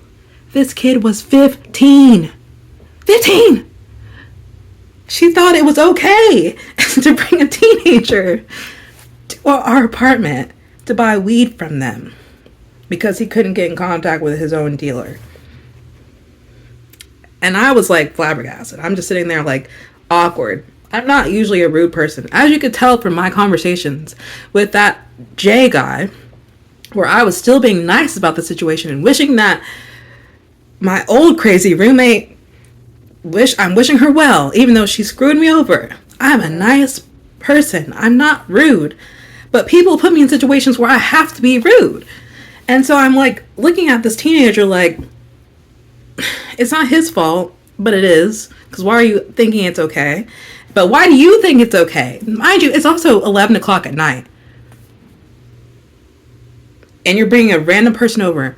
this kid was 15. 15! She thought it was okay to bring a teenager to our apartment to buy weed from them because he couldn't get in contact with his own dealer. And I was like flabbergasted. I'm just sitting there like awkward. I'm not usually a rude person. As you could tell from my conversations with that Jay guy, where I was still being nice about the situation and wishing that my old crazy roommate, I'm wishing her well, even though she screwed me over. I'm a nice person. I'm not rude. But people put me in situations where I have to be rude. And so I'm like looking at this teenager like, it's not his fault, but it is. Because why are you thinking it's okay? But why do you think it's okay? Mind you, it's also 11 o'clock at night. And you're bringing a random person over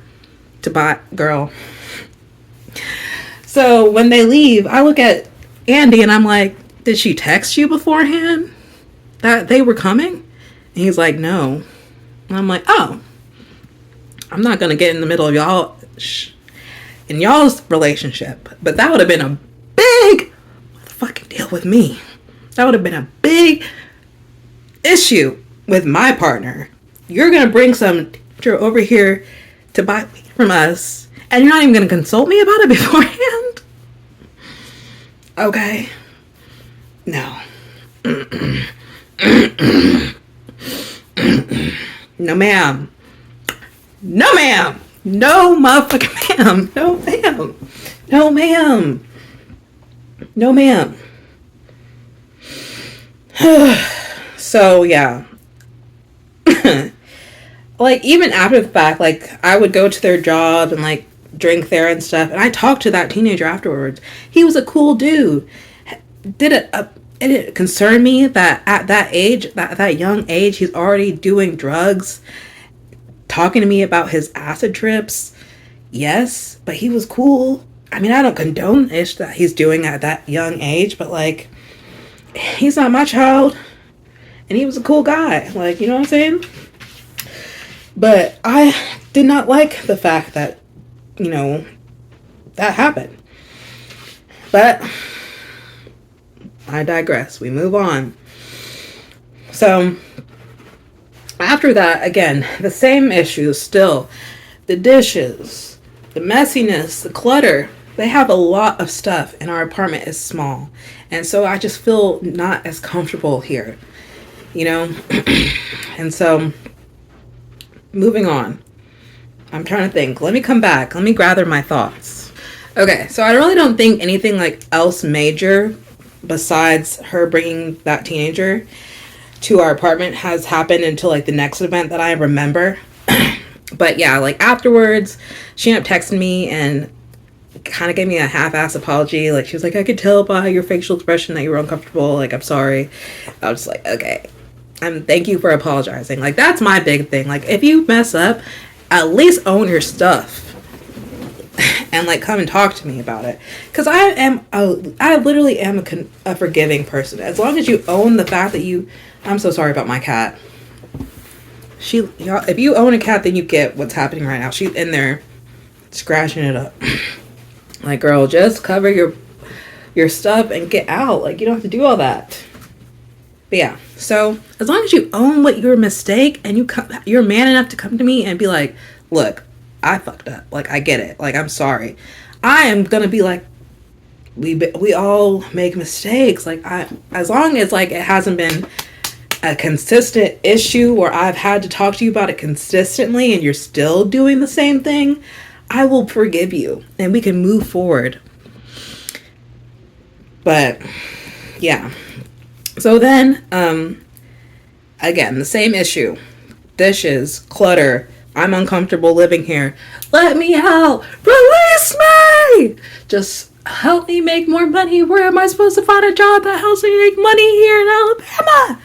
to buy, girl. So when they leave, I look at Andy and I'm like, did she text you beforehand that they were coming? And he's like, no. And I'm like, oh, I'm not going to get in the middle of y'all's relationship. But that would have been a big fucking deal with me. That would have been a big issue with my partner. You're going to bring some teacher over here to buy weed from us, and you're not even going to consult me about it beforehand? Okay. No. No, ma'am. No, ma'am. No, motherfucking ma'am. No, ma'am. No, ma'am. No, ma'am. So, yeah. Like, even after the fact, like, I would go to their job and, like, drink there and stuff. And I talked to that teenager afterwards. He was a cool dude. Did it concern me that at that age, that young age, he's already doing drugs, talking to me about his acid trips? Yes, but he was cool. I mean, I don't condone ish that he's doing at that young age, but, like, he's not my child. And he was a cool guy. Like, you know what I'm saying? But I did not like the fact that, you know, that happened. But I digress. We move on. So After that, again, the same issues still. The dishes, the messiness, the clutter. They have a lot of stuff, and our apartment is small. And so I just feel not as comfortable here, you know? And so, moving on. I'm trying to think. Let me come back. Let me gather my thoughts. Okay, so I really don't think anything like else major besides her bringing that teenager to our apartment has happened until like the next event that I remember. But yeah, like afterwards, she ended up texting me and kind of gave me a half-ass apology. Like, she was like, I could tell by your facial expression that you were uncomfortable. Like, I'm sorry. I was just like, okay. Thank you for apologizing. Like, that's my big thing. Like, if you mess up, at least own your stuff. And, like, come and talk to me about it. Because I literally am a forgiving person. As long as you own the fact that I'm so sorry about my cat. If you own a cat, then you get what's happening right now. She's in there scratching it up. Like, girl, just cover your stuff and get out. Like, you don't have to do all that. But yeah, so as long as you own what your mistake and you're man enough to come to me and be like, look, I fucked up. Like, I get it. Like, I'm sorry. I am gonna be like, we all make mistakes. Like, as long as like it hasn't been a consistent issue where I've had to talk to you about it consistently and you're still doing the same thing, I will forgive you and we can move forward. But yeah. So then, again, the same issue. Dishes, clutter. I'm uncomfortable living here. Let me out. Release me. Just help me make more money. Where am I supposed to find a job that helps me make money here in Alabama?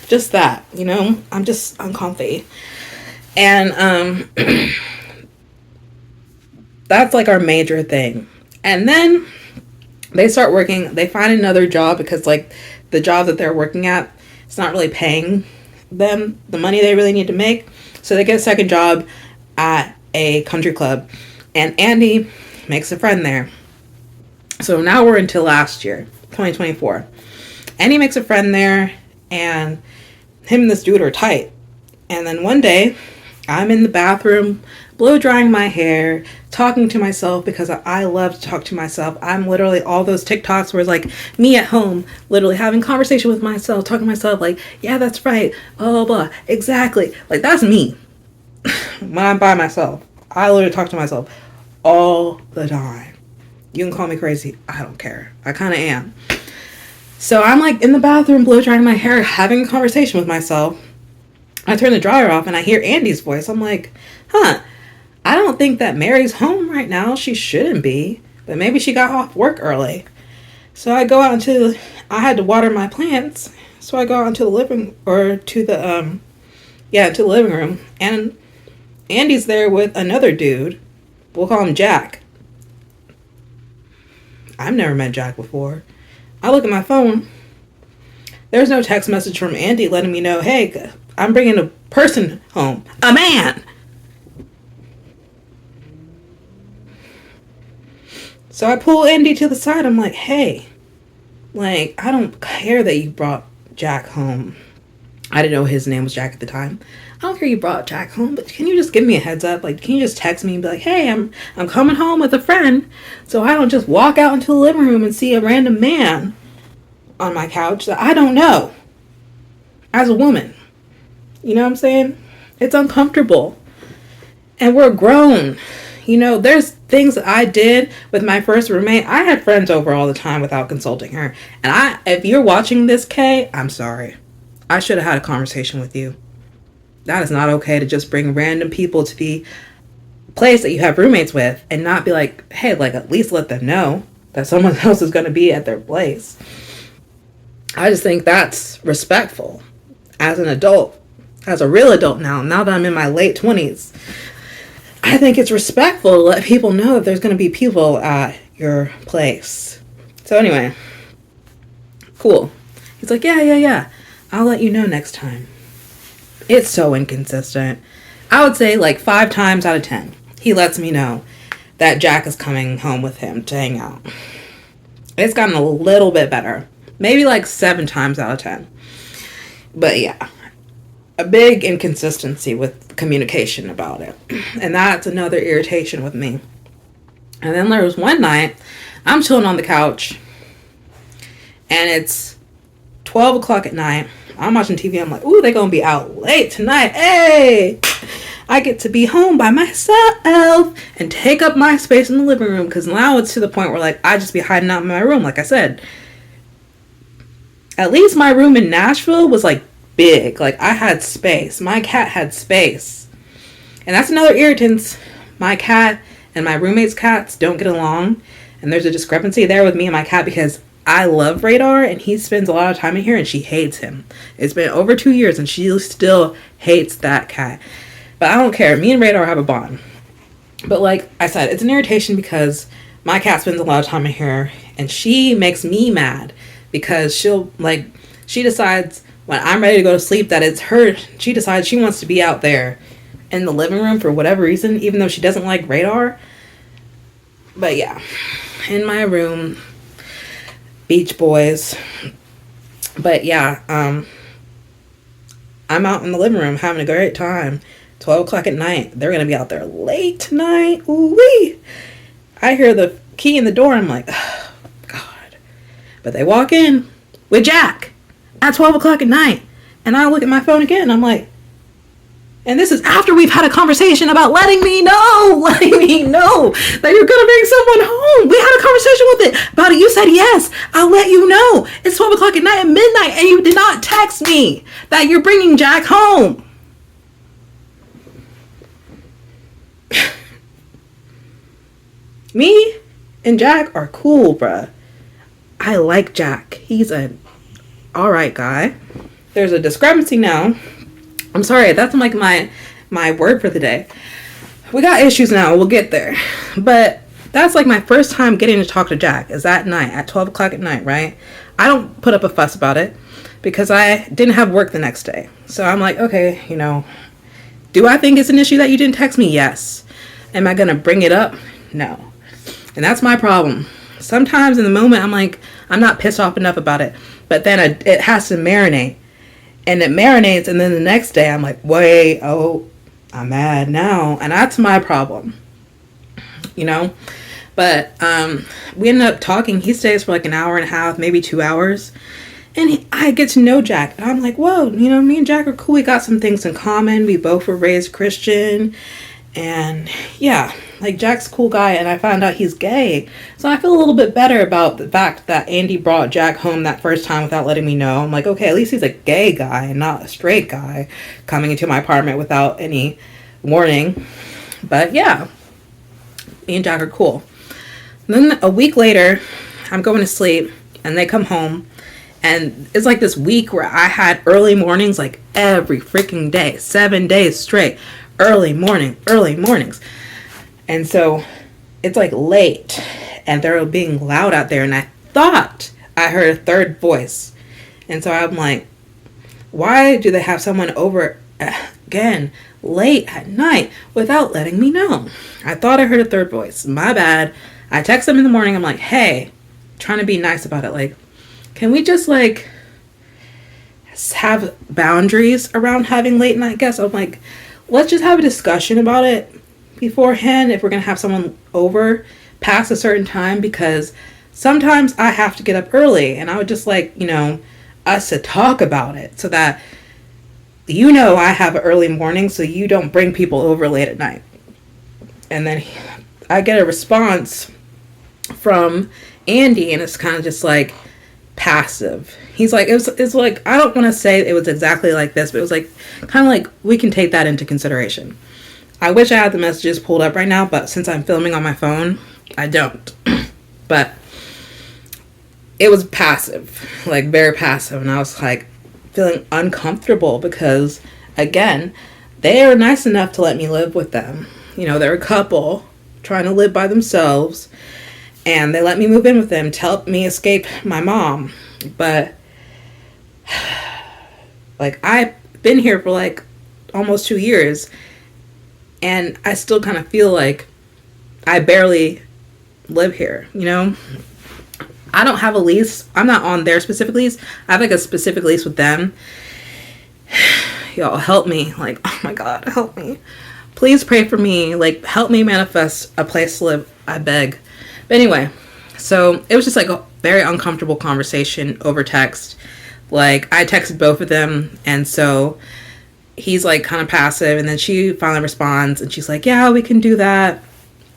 Just that, you know, I'm just uncomfy. And that's like our major thing. And then they start working, they find another job because like the job that they're working at, it's not really paying them the money they really need to make. So they get a second job at a country club, and Andy makes a friend there. So now we're into last year, 2024. Andy makes a friend there, and him and this dude are tight. And then one day, I'm in the bathroom, blow drying my hair, talking to myself because I love to talk to myself. I'm literally all those TikToks where it's like me at home, literally having conversation with myself, talking to myself like, yeah, that's right, blah, blah, blah, exactly. Like, that's me when I'm by myself. I literally talk to myself all the time. You can call me crazy. I don't care. I kind of am. So I'm like in the bathroom, blow drying my hair, having a conversation with myself. I turn the dryer off and I hear Andy's voice. I'm like, I don't think that Mary's home right now. She shouldn't be, but maybe she got off work early. So I go out I had to water my plants. So I go out into the to the living room, and Andy's there with another dude. We'll call him Jack. I've never met Jack before. I look at my phone. There's no text message from Andy letting me know, hey, I'm bringing a person home. A man. So I pull Andy to the side. I'm like, hey, like, I don't care that you brought Jack home. I didn't know his name was Jack at the time. I don't care you brought Jack home, but can you just give me a heads up? Like, can you just text me and be like, hey, I'm coming home with a friend, so I don't just walk out into the living room and see a random man on my couch that I don't know as a woman. You know what I'm saying? It's uncomfortable. And we're grown. You know, there's things that I did with my first roommate. I had friends over all the time without consulting her. And if you're watching this, Kay, I'm sorry. I should have had a conversation with you. That is not okay to just bring random people to the place that you have roommates with and not be like, hey, like, at least let them know that someone else is going to be at their place. I just think that's respectful as an adult, as a real adult now that I'm in my late 20s. I think it's respectful to let people know that there's going to be people at your place. So anyway, cool. He's like, yeah. I'll let you know next time. It's so inconsistent. I would say like 5 times out of 10, he lets me know that Jack is coming home with him to hang out. It's gotten a little bit better. Maybe like 7 times out of 10. But yeah. a big inconsistency with communication about it. And that's another irritation with me. And then there was one night, I'm chilling on the couch, and it's 12 o'clock at night. I'm watching TV. I'm like, ooh, they're going to be out late tonight. Hey, I get to be home by myself and take up my space in the living room. Because now it's to the point where, like, I just be hiding out in my room. Like I said, at least my room in Nashville was, like, big. Like, I had space. My cat had space. And that's another irritant. My cat and my roommate's cats don't get along. And there's a discrepancy there with me and my cat because I love Radar and he spends a lot of time in here and she hates him. It's been over 2 years and she still hates that cat. But I don't care. Me and Radar have a bond. But like I said, it's an irritation because my cat spends a lot of time in here and she makes me mad because she decides when I'm ready to go to sleep that it's her. She decides she wants to be out there in the living room for whatever reason, even though she doesn't like Radar. But yeah, in my room, Beach Boys. But yeah, I'm out in the living room having a great time. 12 o'clock at night. They're going to be out there late tonight. Ooh-wee. I hear the key in the door. I'm like, oh, God. But they walk in with Jack at 12 o'clock at night. And I look at my phone again. I'm like, and this is after we've had a conversation about letting me know that you're going to bring someone home. We had a conversation with it about it. You said, yes, I'll let you know. It's 12 o'clock at night at midnight. And you did not text me that you're bringing Jack home. Me and Jack are cool, bruh. I like Jack. He's an alright guy. There's a discrepancy now. I'm sorry, that's like my word for the day. We got issues now. We'll get there. But that's like my first time getting to talk to Jack is that night at 12 o'clock at night, right? I don't put up a fuss about it because I didn't have work the next day. So I'm like, okay, do I think it's an issue that you didn't text me? Yes. Am I going to bring it up? No. And that's my problem. Sometimes in the moment, I'm like, I'm not pissed off enough about it. But then it has to marinate. And it marinates. And then the next day, I'm like, wait, I'm mad now. And that's my problem. But we ended up talking. He stays for like an hour and a half, maybe 2 hours. And I get to know Jack. And I'm like, whoa, me and Jack are cool. We got some things in common. We both were raised Christian. And yeah, like Jack's a cool guy, and I found out he's gay. So I feel a little bit better about the fact that Andy brought Jack home that first time without letting me know. I'm like, okay, at least he's a gay guy and not a straight guy coming into my apartment without any warning. But yeah, me and Jack are cool. And then a week later, I'm going to sleep, and they come home. And it's like this week where I had early mornings like every freaking day, 7 days straight. Early mornings. And so it's like late and they're being loud out there. And I thought I heard a third voice. And so I'm like, why do they have someone over again late at night without letting me know? I thought I heard a third voice. My bad. I text them in the morning. I'm like, hey, trying to be nice about it. Like, can we just like have boundaries around having late night guests? I'm like, let's just have a discussion about it beforehand if we're going to have someone over past a certain time, because sometimes I have to get up early and I would just like, us to talk about it so that I have an early morning so you don't bring people over late at night. And then I get a response from Andy and it's kind of just like passive. He's like, it's like, I don't want to say it was exactly like this, but it was like, kind of like, we can take that into consideration. I wish I had the messages pulled up right now, but since I'm filming on my phone, I don't. But it was passive, like very passive. And I was like feeling uncomfortable because, again, they are nice enough to let me live with them. They're a couple trying to live by themselves. And they let me move in with them to help me escape my mom. But like I've been here for like almost 2 years and I still kind of feel like I barely live here, I don't have a lease. I'm not on their specific lease. I have like a specific lease with them. y'all help me. Like, oh my God, help me. Please pray for me. Like, help me manifest a place to live. I beg. But anyway, so it was just like a very uncomfortable conversation over text. Like, I texted both of them, and so he's like kind of passive, and then she finally responds, and she's like, yeah, we can do that.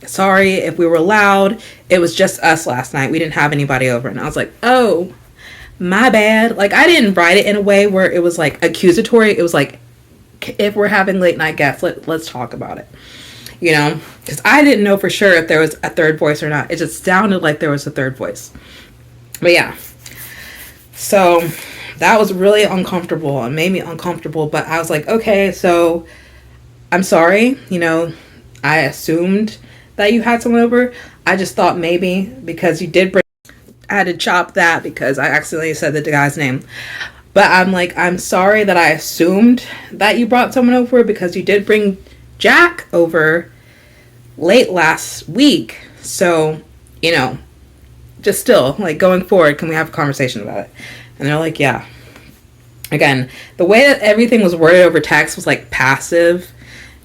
Sorry if we were loud. It was just us last night. We didn't have anybody over. And I was like, oh, my bad. Like, I didn't write it in a way where it was like accusatory. It was like, if we're having late night guests, let's talk about it. You know, because I didn't know for sure if there was a third voice or not. It just sounded like there was a third voice. But yeah. So that was really uncomfortable and made me uncomfortable. But I was like, okay, so I'm sorry. You know, I assumed that you had someone over. I just thought maybe because you did bring, I had to chop that because I accidentally said the guy's name. But I'm like, I'm sorry that I assumed that you brought someone over because you did bring Jack over late last week. So, you know, just still, like, going forward, can we have a conversation about it? And they're like, yeah. Again, the way that everything was worded over text was like passive.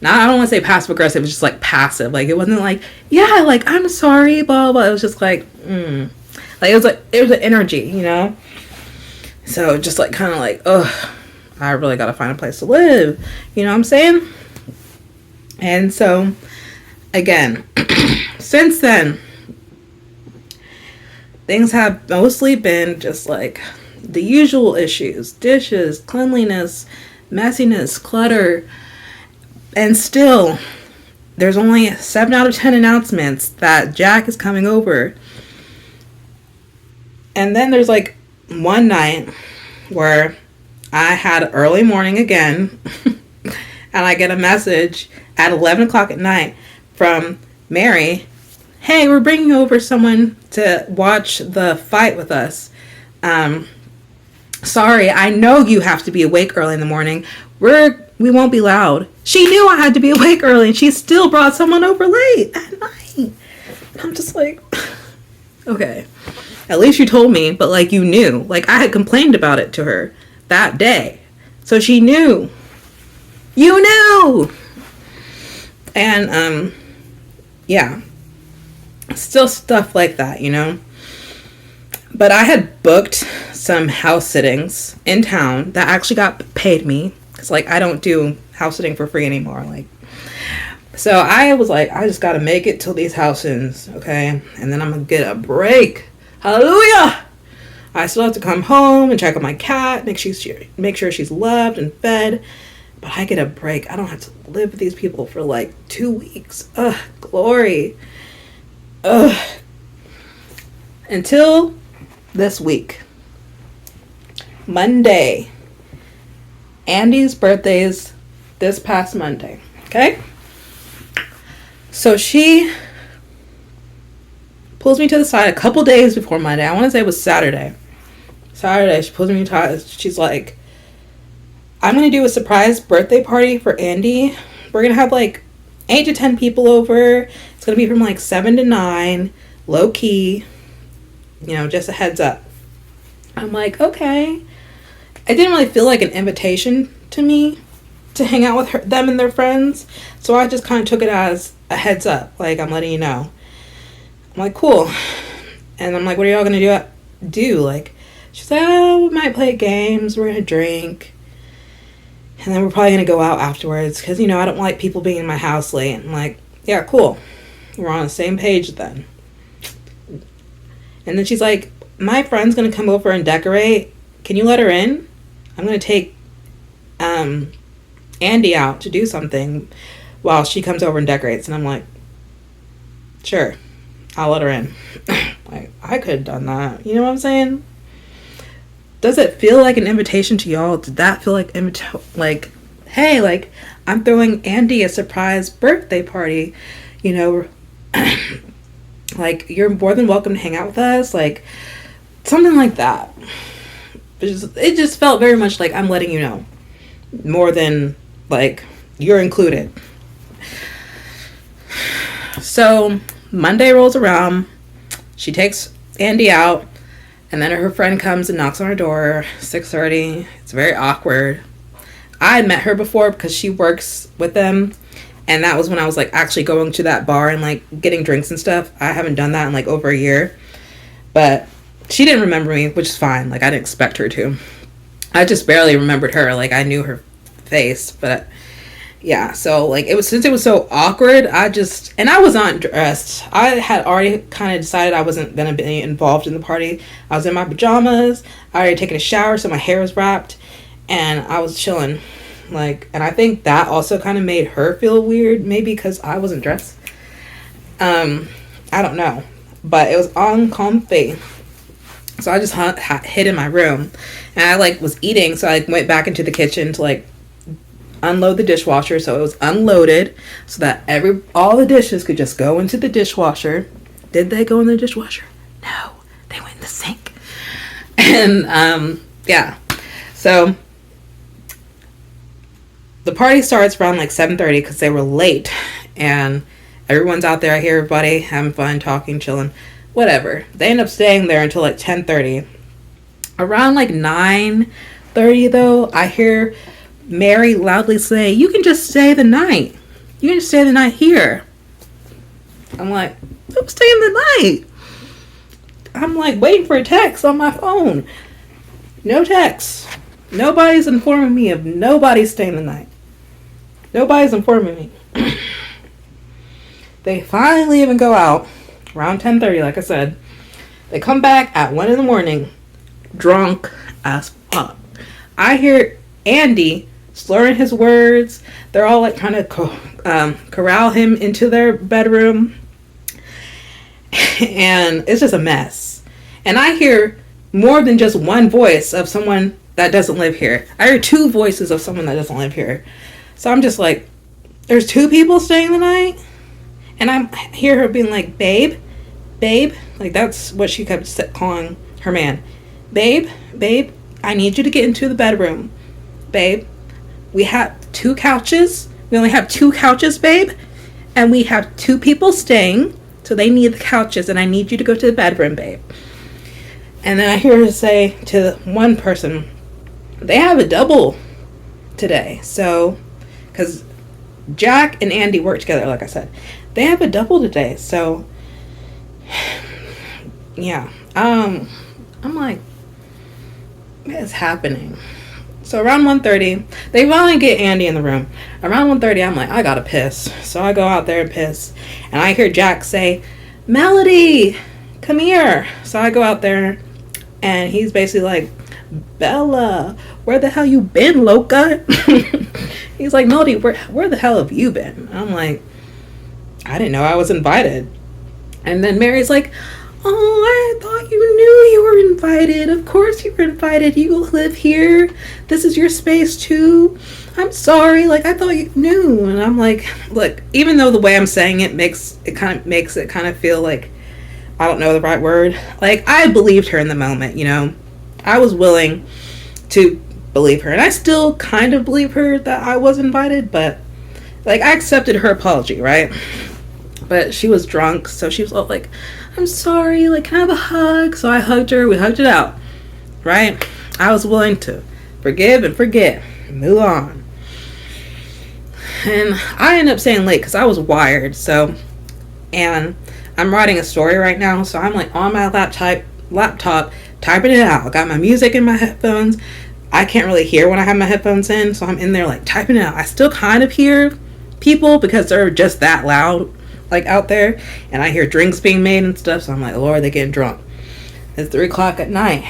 Now, I don't want to say passive aggressive, it was just like passive. Like, it wasn't like, yeah, like, I'm sorry, blah, blah. It was just like, Like, it was an energy, you know? So, just like, kind of like, ugh, I really got to find a place to live. You know what I'm saying? And so, again, since then, things have mostly been just like the usual issues. Dishes, cleanliness, messiness, clutter. And still, there's only 7 out of 10 announcements that Jack is coming over. And then there's like one night where I had early morning again. And I get a message at 11 o'clock at night from Mary. Hey, we're bringing over someone to watch the fight with us. Sorry, I know you have to be awake early in the morning. We won't be loud. She knew I had to be awake early, and she still brought someone over late at night. I'm just like, okay. At least you told me, but like you knew. Like I had complained about it to her that day. So she knew. You knew! And, yeah. Still stuff like that, you know? But I had booked some house sittings in town that actually got paid me. It's like, I don't do house sitting for free anymore. Like, so I was like, I just got to make it till these house sittings, okay? And then I'm going to get a break. Hallelujah! I still have to come home and check on my cat, make sure she's loved and fed. But I get a break. I don't have to live with these people for like 2 weeks. Ugh, glory. Ugh. Until this week. Monday. Andy's birthday is this past Monday. Okay? So she pulls me to the side a couple days before Monday. I want to say it was Saturday. She pulls me to the side. She's like, I'm going to do a surprise birthday party for Andy. We're going to have like 8 to 10 people over. It's going to be from like 7 to 9. Low key. You know, just a heads up. I'm like, okay. It didn't really feel like an invitation to me to hang out with them and their friends. So I just kind of took it as a heads up. Like, I'm letting you know. I'm like, cool. And I'm like, what are y'all going to do? Like, she's like, oh, we might play games. We're going to drink. And then we're probably going to go out afterwards. Because, you know, I don't like people being in my house late. I'm like, yeah, cool. We're on the same page then. And then she's like, my friend's going to come over and decorate. Can you let her in? I'm going to take Andy out to do something while she comes over and decorates. And I'm like, sure, I'll let her in. Like, I could have done that. You know what I'm saying? Does it feel like an invitation to y'all? Did that feel like like, hey, like, I'm throwing Andy a surprise birthday party, you know, like, you're more than welcome to hang out with us, like, something like that. It just felt very much like I'm letting you know, more than, like, you're included. So, Monday rolls around, she takes Andy out, and then her friend comes and knocks on her door, 6:30. It's very awkward. I had met her before because she works with them. And that was when I was like actually going to that bar and like getting drinks and stuff. I haven't done that in like over a year. But she didn't remember me, which is fine. Like I didn't expect her to. I just barely remembered her. Like I knew her face, but yeah. So like it was, since it was so awkward, I was not dressed. I had already kind of decided I wasn't gonna be involved in the party. I was in my pajamas. I already taken a shower, so my hair was wrapped, and I was chilling. Like, and I think that also kind of made her feel weird, maybe because I wasn't dressed. I don't know, but it was uncomfy. So I just hid in my room, and I like was eating, so I went back into the kitchen to like unload the dishwasher. So it was unloaded so that all the dishes could just go into the dishwasher. Did they go in the dishwasher? No, they went in the sink. And yeah, so the party starts around like 7:30 because they were late, and everyone's out there. I hear everybody having fun, talking, chilling, whatever. They end up staying there until like 10:30. Around like 9:30 though, I hear Mary loudly say, "You can just stay the night. You can just stay the night here." I'm like, "I'm staying the night." I'm like waiting for a text on my phone. No text. Nobody's informing me of nobody's staying the night. Nobody's informing me. They finally even go out around 10:30, like I said. They come back at 1 in the morning, drunk as fuck. I hear Andy slurring his words. They're all like trying to corral him into their bedroom. And it's just a mess. And I hear more than just one voice of someone that doesn't live here. I hear two voices of someone that doesn't live here. So I'm just like, there's two people staying the night? And I hear her being like, babe. Like that's what she kept calling her man. Babe, I need you to get into the bedroom. Babe, we have 2 couches. We only have 2 couches, babe. And we have 2 people staying. So they need the couches, and I need you to go to the bedroom, babe. And then I hear her say to one person, they have a double today. So, because Jack and Andy work together, like I said, they have a double today. So, yeah. I'm like, what is happening? So around 1:30, they finally get Andy in the room. Around 1:30, I'm like, I gotta piss. So I go out there and piss. And I hear Jack say, Melody, come here. So I go out there, and he's basically like, Bella, where the hell you been, loca? He's like, Melody, where the hell have you been? I'm like, I didn't know I was invited. And then Mary's like, oh, I thought you knew you were invited. Of course you were invited. You live here. This is your space too. I'm sorry. Like, I thought you knew. And I'm like, look, even though the way I'm saying it makes it kind of feel like I don't know the right word. Like, I believed her in the moment, you know. I was willing to believe her. And I still kind of believe her that I was invited, but like, I accepted her apology, right? But she was drunk, so she was all like, I'm sorry, like, can I have a hug? So I hugged her, we hugged it out, right? I was willing to forgive and forget and move on. And I ended up staying late because I was wired, so, and I'm writing a story right now, so I'm like on my laptop typing it out. I got my music in my headphones. I can't really hear when I have my headphones in, so I'm in there like typing it out. I still kind of hear people because they're just that loud, like out there, and I hear drinks being made and stuff, so I'm like, Lord, they're getting drunk. It's 3 o'clock at night.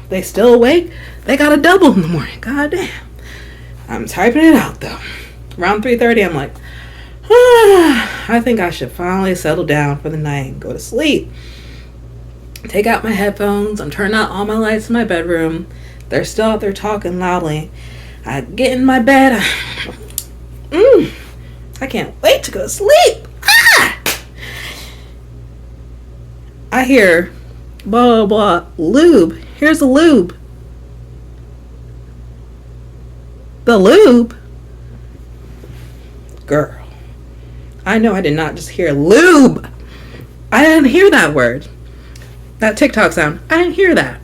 They still awake? They got a double in the morning. God damn. I'm typing it out though. Around 3:30, I'm like, I think I should finally settle down for the night and go to sleep. Take out my headphones. I'm turning out all my lights in my bedroom. They're still out there talking loudly. I get in my bed. I can't wait to go to sleep. I hear blah, blah, blah, lube. Here's the lube. The lube? Girl, I know I did not just hear lube. I didn't hear that word. That TikTok sound. I didn't hear that.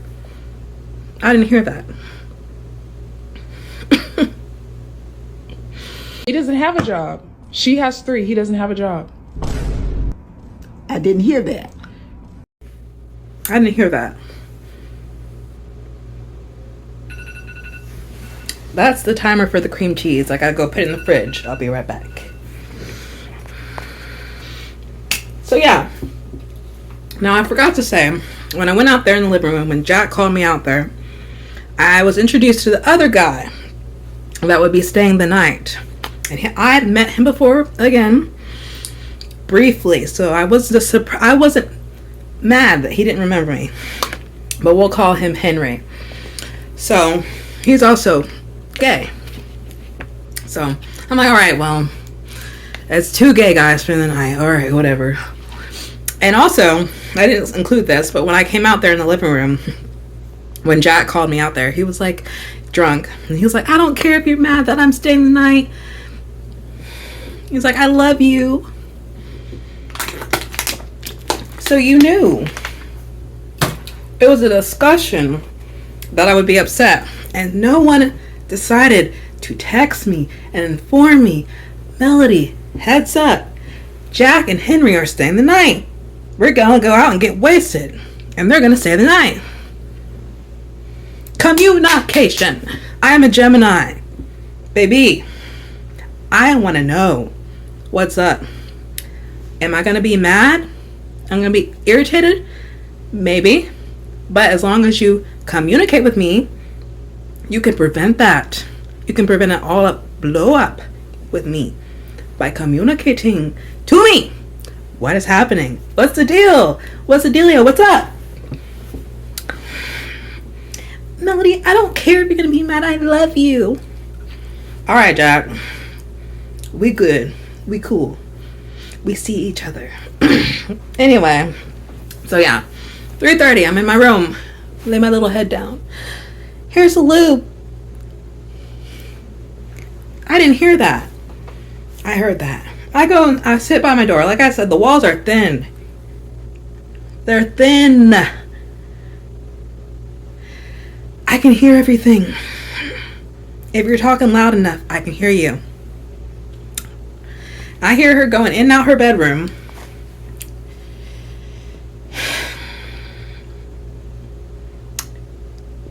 I didn't hear that. He doesn't have a job. She has 3. He doesn't have a job. I didn't hear that. I didn't hear that. That's the timer for the cream cheese. I gotta go put it in the fridge. I'll be right back. So yeah. Now I forgot to say, when I went out there in the living room, when Jack called me out there, I was introduced to the other guy that would be staying the night. And I had met him before, again, briefly. So I wasn't mad that he didn't remember me. But we'll call him Henry. So he's also gay. So I'm like, all right, well, it's 2 gay guys spending the night. All right, whatever. And also, I didn't include this, but when I came out there in the living room, when Jack called me out there, he was like drunk. And he was like, I don't care if you're mad that I'm staying the night. He's like, I love you. So you knew. It was a discussion that I would be upset. And no one decided to text me and inform me, Melody, heads up, Jack and Henry are staying the night. We're gonna go out and get wasted, and they're gonna stay the night. Communication. I am a Gemini, baby. I want to know what's up. Am I gonna be mad? I'm gonna be irritated, maybe, but as long as you communicate with me, you can prevent that. You can prevent it all up, blow up with me by communicating to me. What is happening? What's the deal? What's the dealio? What's up? Melody, I don't care if you're gonna be mad. I love you. All right, Jack. We good. We cool. We see each other. Anyway, so yeah, 3:30. I'm in my room. Lay my little head down. Here's the lube. I didn't hear that. I heard that. I go and I sit by my door. Like I said, the walls are thin. They're thin. I can hear everything. If you're talking loud enough, I can hear you. I hear her going in and out her bedroom.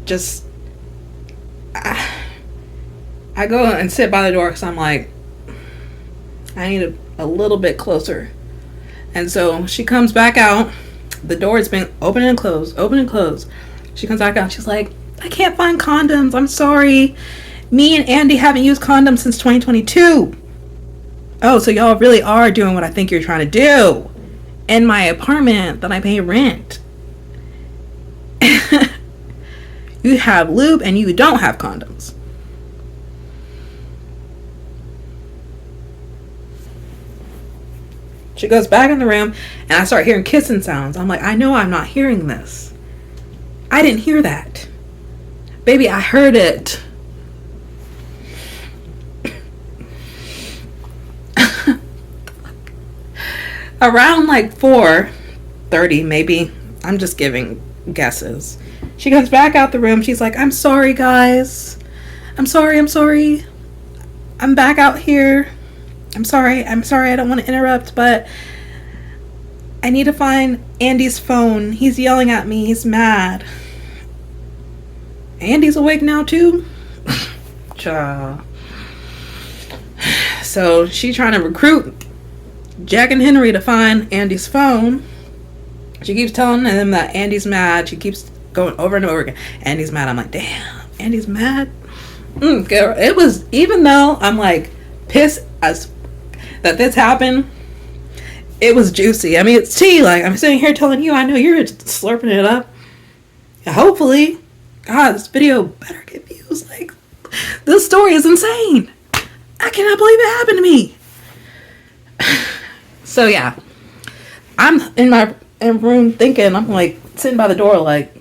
Just, I go and sit by the door because I'm like, I need a little bit closer. And so she comes back out. The door has been open and closed, open and closed. She comes back out. She's like, I can't find condoms. I'm sorry. Me and Andy haven't used condoms since 2022. Oh, so y'all really are doing what I think you're trying to do in my apartment that I pay rent. You have lube and you don't have condoms. She goes back in the room and I start hearing kissing sounds. I'm like, I know I'm not hearing this. I didn't hear that. Baby, I heard it. Around like 4:30 maybe. I'm just giving guesses. She comes back out the room. She's like, I'm sorry, guys. I'm sorry. I'm back out here. I'm sorry. I don't want to interrupt, but I need to find Andy's phone. He's yelling at me. He's mad. Andy's awake now too? Child. So she's trying to recruit Jack and Henry to find Andy's phone. She keeps telling them that Andy's mad. She keeps going over and over again. Andy's mad. I'm like, damn, Andy's mad? Girl, it was, even though I'm like pissed as that this happened, it was juicy. I mean, it's tea. Like, I'm sitting here telling you, I know you're slurping it up. Hopefully, God, this video better get views. Like, this story is insane. I cannot believe it happened to me. So yeah, I'm in my room thinking, I'm like sitting by the door like,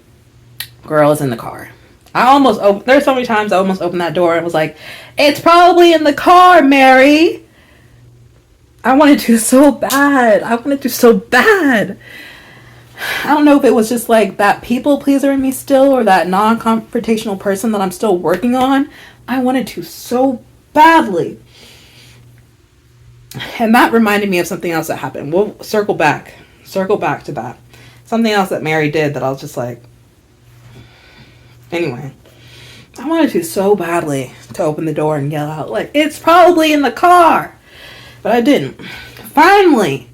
girl is in the car. There's so many times I almost opened that door and was like, it's probably in the car, Mary. I wanted to so bad. I don't know if it was just like that people pleaser in me still, or that non-confrontational person that I'm still working on. I wanted to so badly. And that reminded me of something else that happened. We'll circle back to that. Something else that Mary did that I was just like, anyway. I wanted to so badly to open the door and yell out, like, it's probably in the car. But I didn't. Finally,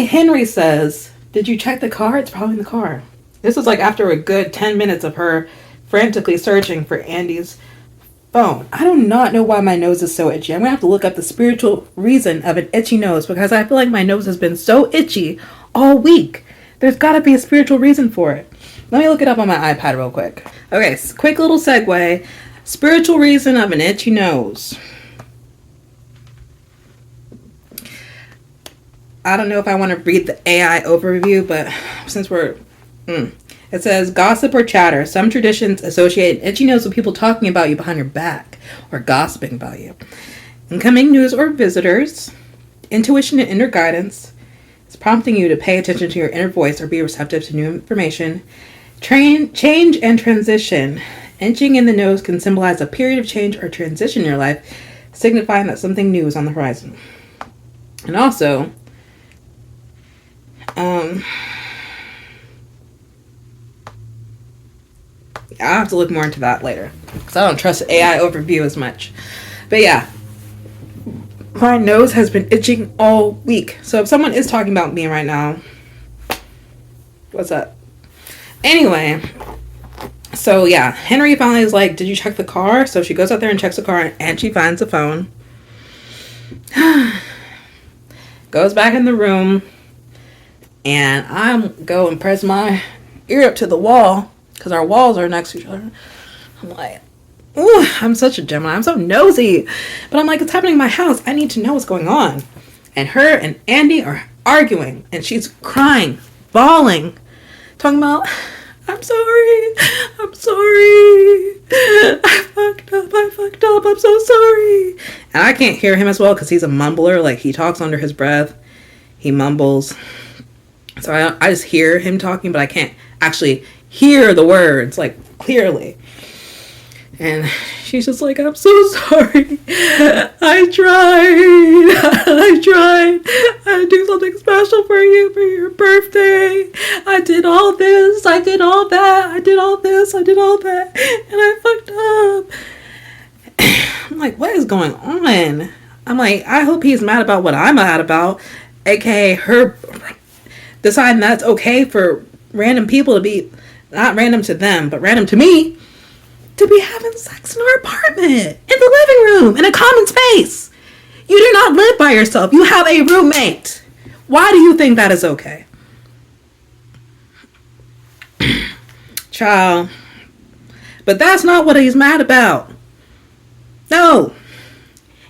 Henry says, did you check the car? It's probably in the car. This was like after a good 10 minutes of her frantically searching for Andy's phone. I do not know why my nose is so itchy. I'm going to have to look up the spiritual reason of an itchy nose, because I feel like my nose has been so itchy all week. There's got to be a spiritual reason for it. Let me look it up on my iPad real quick. Okay, quick little segue. Spiritual reason of an itchy nose. I don't know if I want to read the AI overview, but since we're... It says, gossip or chatter. Some traditions associate an itchy nose with people talking about you behind your back or gossiping about you. Incoming news or visitors. Intuition and inner guidance. It's prompting you to pay attention to your inner voice or be receptive to new information. Change and transition. Itching in the nose can symbolize a period of change or transition in your life, signifying that something new is on the horizon. And also, I'll have to look more into that later, because I don't trust the AI overview as much. But yeah, my nose has been itching all week. So if someone is talking about me right now, what's up? Anyway, so yeah, Henry finally is like, did you check the car? So she goes out there and checks the car, and she finds the phone. Goes back in the room, and I'm go and press my ear up to the wall, because our walls are next to each other. I'm like, ooh, I'm such a Gemini. I'm so nosy. But I'm like, it's happening in my house. I need to know what's going on. And her and Andy are arguing, and she's crying, bawling, talking about, I'm sorry, I'm fucked up, I'm so sorry. And I can't hear him as well, because he's a mumbler. Like, he talks under his breath. He mumbles. So I just hear him talking, but I can't actually hear the words, like, clearly. And she's just like, I'm so sorry. I tried. I do something special for you for your birthday. I did all this. I did all that. I did all this. I did all that. And I fucked up. I'm like, what is going on? I'm like, I hope he's mad about what I'm mad about. AKA her deciding that's okay for random people to be, not random to them, but random to me, to be having sex in our apartment, in the living room, in a common space. You do not live by yourself. You have a roommate. Why do you think that is okay? Child. But that's not what he's mad about. No.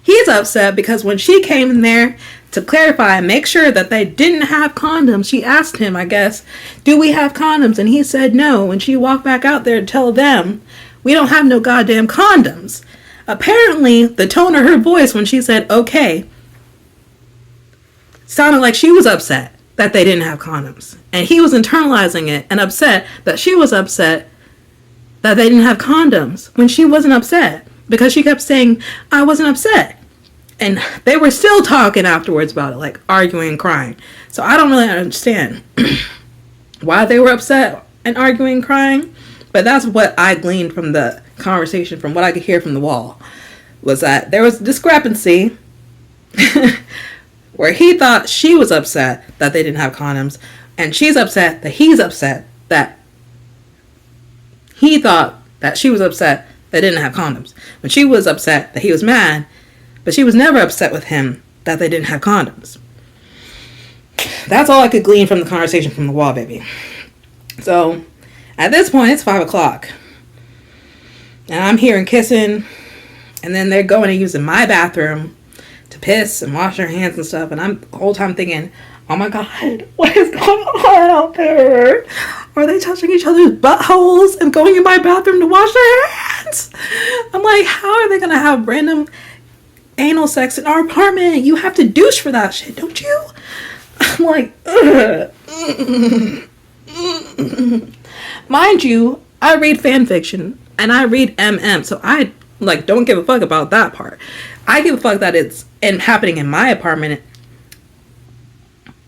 He's upset because when she came in there to clarify and make sure that they didn't have condoms, she asked him, I guess, do we have condoms? And he said no. And she walked back out there to tell them, we don't have no goddamn condoms. Apparently, the tone of her voice when she said okay sounded like she was upset that they didn't have condoms. And he was internalizing it and upset that she was upset that they didn't have condoms when she wasn't upset, because she kept saying, I wasn't upset. And they were still talking afterwards about it, like arguing and crying. So I don't really understand why they were upset and arguing and crying. But that's what I gleaned from the conversation, from what I could hear from the wall, was that there was a discrepancy where he thought she was upset that they didn't have condoms, and she's upset that he's upset that he thought that she was upset that they didn't have condoms. When she was upset that he was mad, but she was never upset with him that they didn't have condoms. That's all I could glean from the conversation from the wall, baby. So at this point, it's 5 o'clock. And I'm hearing kissing. And then they're going and using my bathroom to piss and wash their hands and stuff. And I'm the whole time thinking, oh my God, what is going on out there? Are they touching each other's buttholes and going in my bathroom to wash their hands? I'm like, how are they going to have random anal sex in our apartment? You have to douche for that shit, don't you? I'm like, ugh. Mind you, I read fan fiction and I read MM, so I like don't give a fuck about that part. I give a fuck that it's happening in my apartment,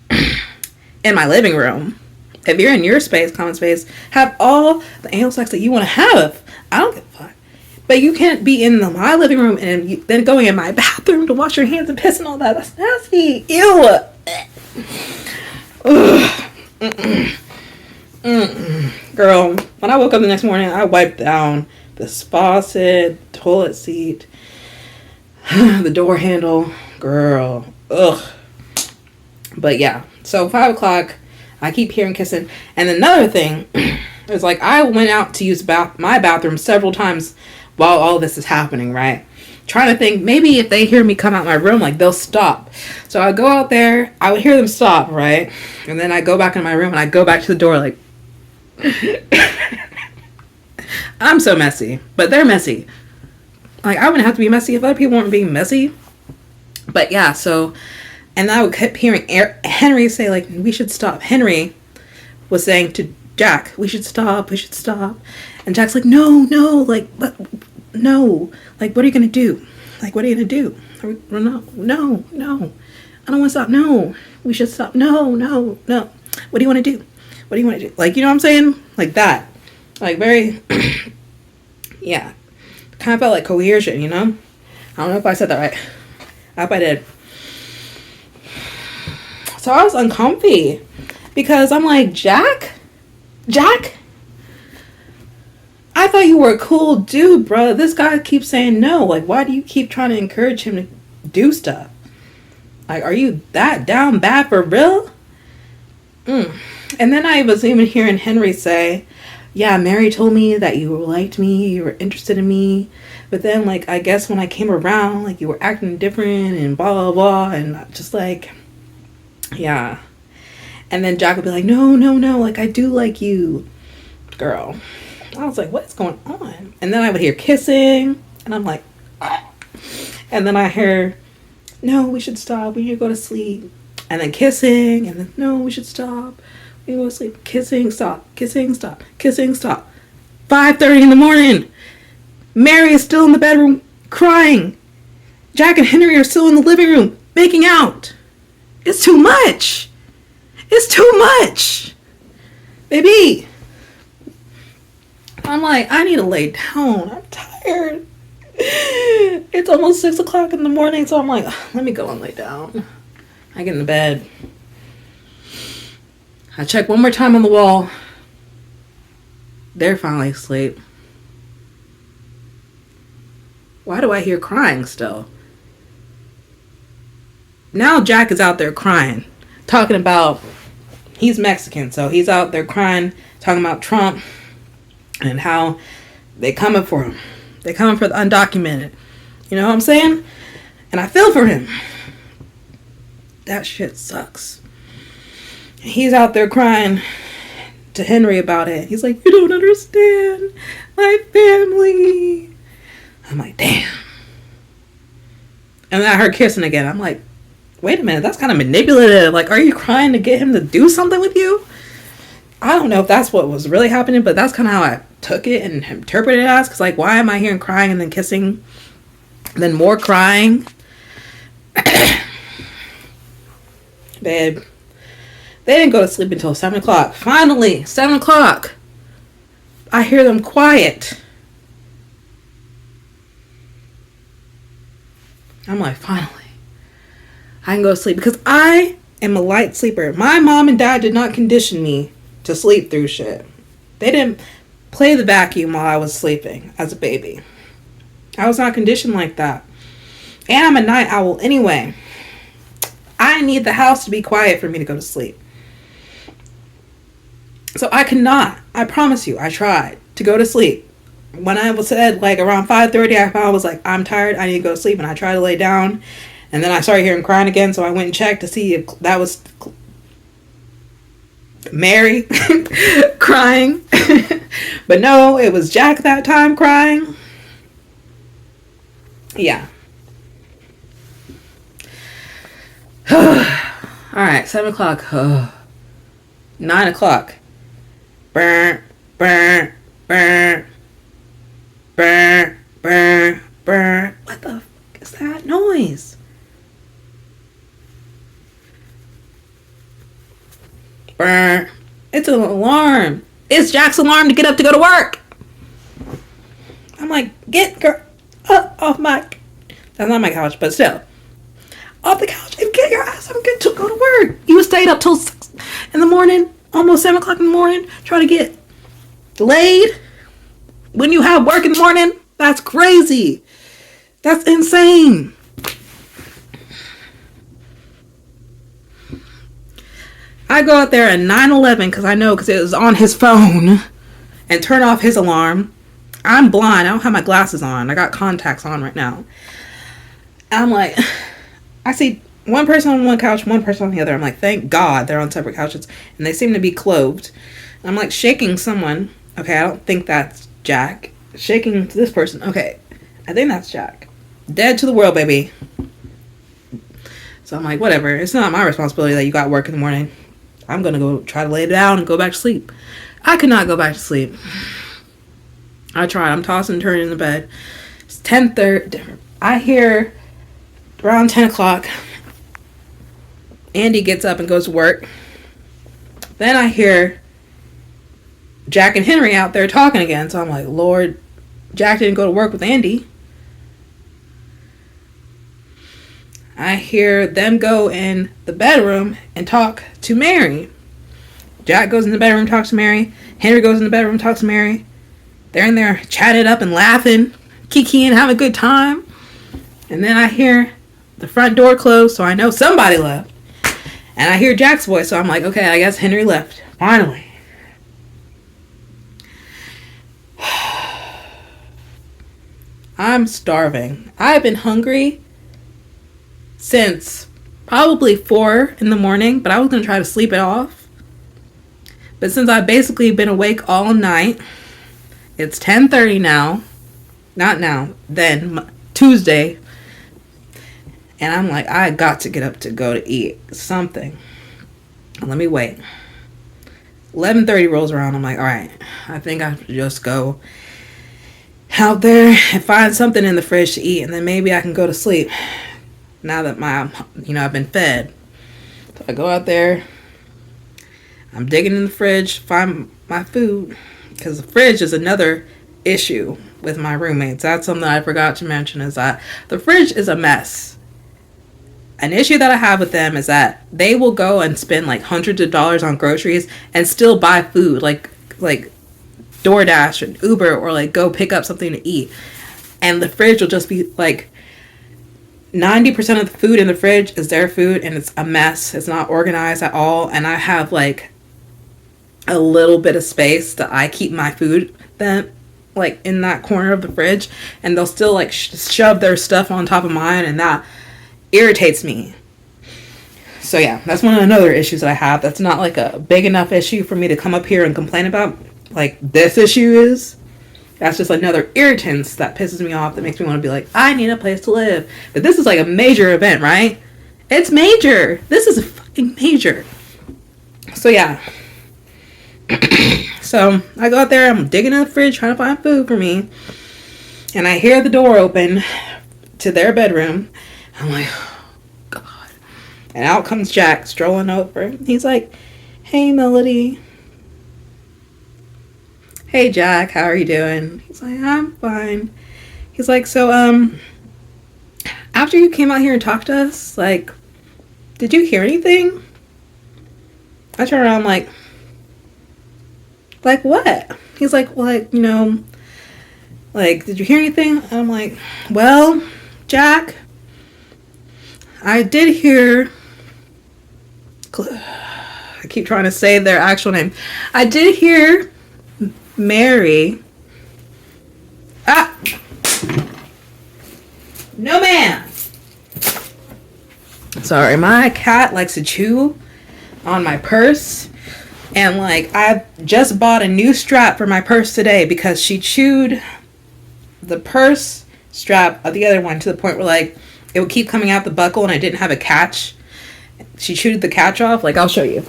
in my living room. If you're in your space, common space, have all the anal sex that you want to have. I don't give a fuck. But you can't be in my living room and then going in my bathroom to wash your hands and piss and all that. That's nasty. Ew. Ugh. Mm-mm. Mm-mm. Girl, when I woke up the next morning, I wiped down this faucet, toilet seat, the door handle. Girl. Ugh. But yeah. So 5 o'clock, I keep hearing kissing. And another thing is, like, I went out to use my bathroom several times while all this is happening, right? Trying to think, maybe if they hear me come out my room, like, they'll stop. So I go out there, I would hear them stop, right? And then I go back in my room and I go back to the door, like, I'm so messy, but they're messy. Like, I wouldn't have to be messy if other people weren't being messy. But yeah, so, and I would keep hearing Henry say, like, we should stop. Henry was saying to Jack, we should stop. And Jack's like, no, like, no. Like, what are you going to do? Like, what are you going to do? No. I don't want to stop. No. We should stop. No. What do you want to do? Like, you know what I'm saying? Like that. Like, very, yeah. Kind of felt like coercion, you know? I don't know if I said that right. I hope I did. So I was uncomfy because I'm like, Jack, I thought you were a cool dude, bro. This guy keeps saying no. Like, why do you keep trying to encourage him to do stuff? Like, are you that down bad for real? And then I was even hearing Henry say, yeah, Mary told me that you liked me, you were interested in me. But then, like, I guess when I came around, like, you were acting different and blah, blah, blah. And just like, yeah. And then Jack would be like, no, like, I do like you, girl. I was like, what's going on? And then I would hear kissing, and I'm like, ah. And then I hear, no, we should stop, we need to go to sleep. And then kissing, and then, no, we should stop, we need to go to sleep. Kissing, stop. 5:30 in the morning. Mary is still in the bedroom crying. Jack and Henry are still in the living room making out. It's too much. Baby. I'm like, I need to lay down. I'm tired. It's almost 6 o'clock in the morning, so I'm like, let me go and lay down. I get in the bed. I check one more time on the wall. They're finally asleep. Why do I hear crying still? Now Jack is out there crying. Talking about, he's Mexican, so he's out there crying, talking about Trump and how they coming for him. They coming for the undocumented. You know what I'm saying? And I feel for him. That shit sucks. And he's out there crying to Henry about it. He's like, you don't understand my family. I'm like, damn. And then I heard kissing again. I'm like, wait a minute, that's kind of manipulative. Like, are you crying to get him to do something with you? I don't know if that's what was really happening, but that's kind of how I took it and interpreted it as. Because, like, why am I hearing crying and then kissing? Then more crying? Babe, they didn't go to sleep until 7 o'clock. Finally, 7 o'clock. I hear them quiet. I'm like, finally, I can go to sleep. Because I am a light sleeper. My mom and dad did not condition me to sleep through shit. They didn't play the vacuum while I was sleeping as a baby. I was not conditioned like that. And I'm a night owl anyway. I need the house to be quiet for me to go to sleep. So I cannot, I promise you, I tried to go to sleep. When I was said, like, around 5:30, I was like, I'm tired, I need to go to sleep. And I tried to lay down. And then I started hearing crying again, so I went and checked to see if that was Mary crying. But no, it was Jack that time crying. Yeah. Alright, 7 o'clock. 9 o'clock. Burn. What the fuck is that noise? Brr. It's an alarm. It's Jack's alarm to get up to go to work. I'm like, get girl up off my... That's not my couch, but still. Off the couch and get your ass up and get to go to work. You stayed up till 6 in the morning, almost 7 o'clock in the morning, trying to get laid when you have work in the morning. That's crazy. That's insane. I go out there at 9:11 because I know, because it was on his phone, and turn off his alarm. I'm blind. I don't have my glasses on. I got contacts on right now. I'm like, I see one person on one couch, one person on the other. I'm like, thank God they're on separate couches, and they seem to be clothed. I'm like shaking someone. Okay, I don't think that's Jack. Shaking this person. Okay, I think that's Jack. Dead to the world, baby. So I'm like, whatever. It's not my responsibility that you got work in the morning. I'm going to go try to lay down and go back to sleep. I could not go back to sleep. I tried. I'm tossing and turning in the bed. It's 10:30. I hear around 10 o'clock, Andy gets up and goes to work. Then I hear Jack and Henry out there talking again. So I'm like, Lord, Jack didn't go to work with Andy. I hear them go in the bedroom and talk to Mary. Jack goes in the bedroom, talks to Mary. Henry goes in the bedroom, talks to Mary. They're in there chatting up and laughing, kikiing, having a good time. And then I hear the front door close, so I know somebody left. And I hear Jack's voice, so I'm like, okay, I guess Henry left. Finally. I'm starving. I've been hungry since probably 4 in the morning, but I was going to try to sleep it off. But since I've basically been awake all night, it's 10:30 now. Not now, then Tuesday. And I'm like, I got to get up to go to eat something. Let me wait. 11:30 rolls around. I'm like, all right, I think I should just go out there and find something in the fridge to eat, and then maybe I can go to sleep now that I've been fed. So I go out there. I'm digging in the fridge, find my food, because the fridge is another issue with my roommates. That's something I forgot to mention, is that the fridge is a mess. An issue that I have with them is that they will go and spend like hundreds of dollars on groceries and still buy food, like DoorDash and Uber, or like go pick up something to eat. And the fridge will just be like 90% of the food in the fridge is their food, and it's a mess. It's not organized at all. And I have like a little bit of space that I keep my food then like in that corner of the fridge, and they'll still like shove their stuff on top of mine, and that irritates me. So yeah, that's one of another issues that I have. That's not like a big enough issue for me to come up here and complain about like this issue is. That's just another irritant that pisses me off, that makes me want to be like, I need a place to live. But this is like a major event, right? It's major. This is fucking major. So yeah. So I go out there, I'm digging in the fridge trying to find food for me, and I hear the door open to their bedroom. I'm like, oh, God. And out comes Jack strolling over. He's like, hey, Melody. Hey, Jack, how are you doing? He's like, I'm fine. He's like, so, after you came out here and talked to us, like, did you hear anything? I turn around, like what? He's like, well, like, like, did you hear anything? And I'm like, well, Jack, I did hear, I keep trying to say their actual name. I did hear Mary. No, ma'am. Sorry, my cat likes to chew on my purse. And like, I just bought a new strap for my purse today because she chewed the purse strap of the other one to the point where like it would keep coming out the buckle and I didn't have a catch. She chewed the catch off. Like, I'll show you.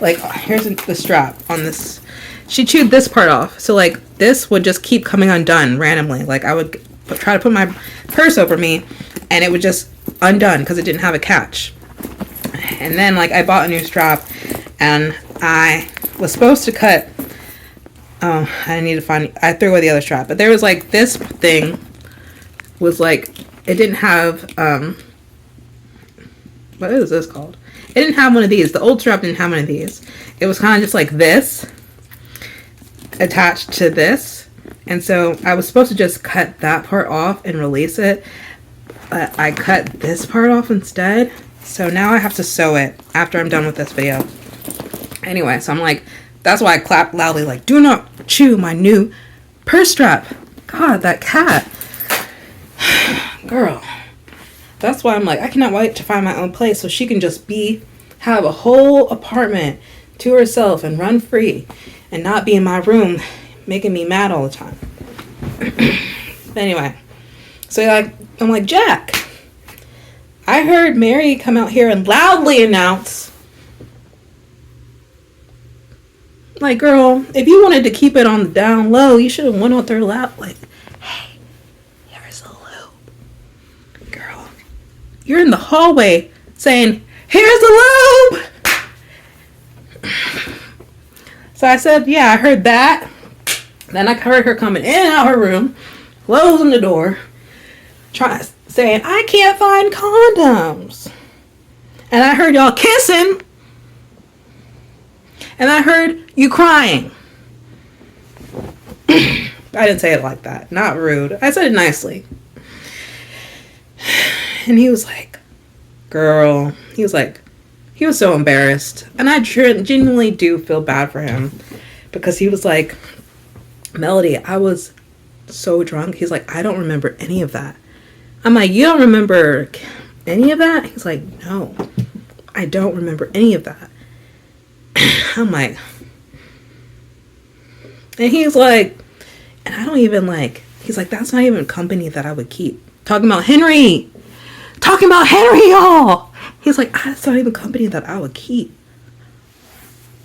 Like, here's the strap on this. She chewed this part off. So like this would just keep coming undone randomly. Like I would try to put my purse over me and it was just undone because it didn't have a catch. And then like I bought a new strap, and I was supposed to cut. I threw away the other strap, but there was like this thing was like, it didn't have, what is this called? It didn't have one of these. The old strap didn't have one of these. It was kind of just like this attached to this. And so I was supposed to just cut that part off and release it. But I cut this part off instead. So now I have to sew it after I'm done with this video. Anyway, so I'm like, that's why I clapped loudly, like, do not chew my new purse strap. God, that cat. Girl. That's why I'm like, I cannot wait to find my own place so she can just have a whole apartment to herself and run free and not be in my room making me mad all the time. Anyway, so like, I'm like, Jack, I heard Mary come out here and loudly announce, like, girl, if you wanted to keep it on the down low, you should have went out there loud, like, hey, here's a lube. Girl, you're in the hallway saying, here's the lube. So I said, yeah, I heard that. Then I heard her coming in and out her room, closing the door, saying, I can't find condoms. And I heard y'all kissing. And I heard you crying. I didn't say it like that. Not rude. I said it nicely. And he was like, girl. He was so embarrassed. And I genuinely do feel bad for him. Because he was like, Melody, I was so drunk. He's like, I don't remember any of that. I'm like, you don't remember any of that? He's like, no, I don't remember any of that. I'm like, and he's like, and I don't even like, he's like, that's not even company that I would keep. Talking about Henry, y'all. He's like, that's not even company that I would keep.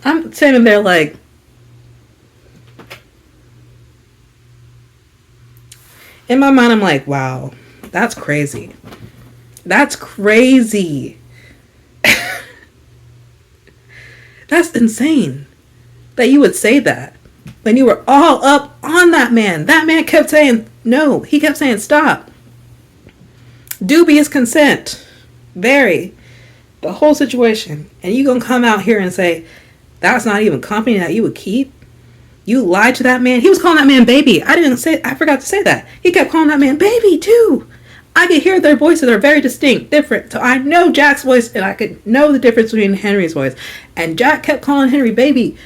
I'm standing there like, in my mind, I'm like, wow, that's crazy. That's crazy. That's insane that you would say that when you were all up on that man. That man kept saying no. He kept saying stop. Dubious consent. Very. The whole situation. And you gonna come out here and say that's not even company that you would keep? You lied to that man. He was calling that man baby. I forgot to say that. He kept calling that man baby too. I could hear their voices are very distinct, different. So I know Jack's voice and I could know the difference between Henry's voice. And Jack kept calling Henry baby.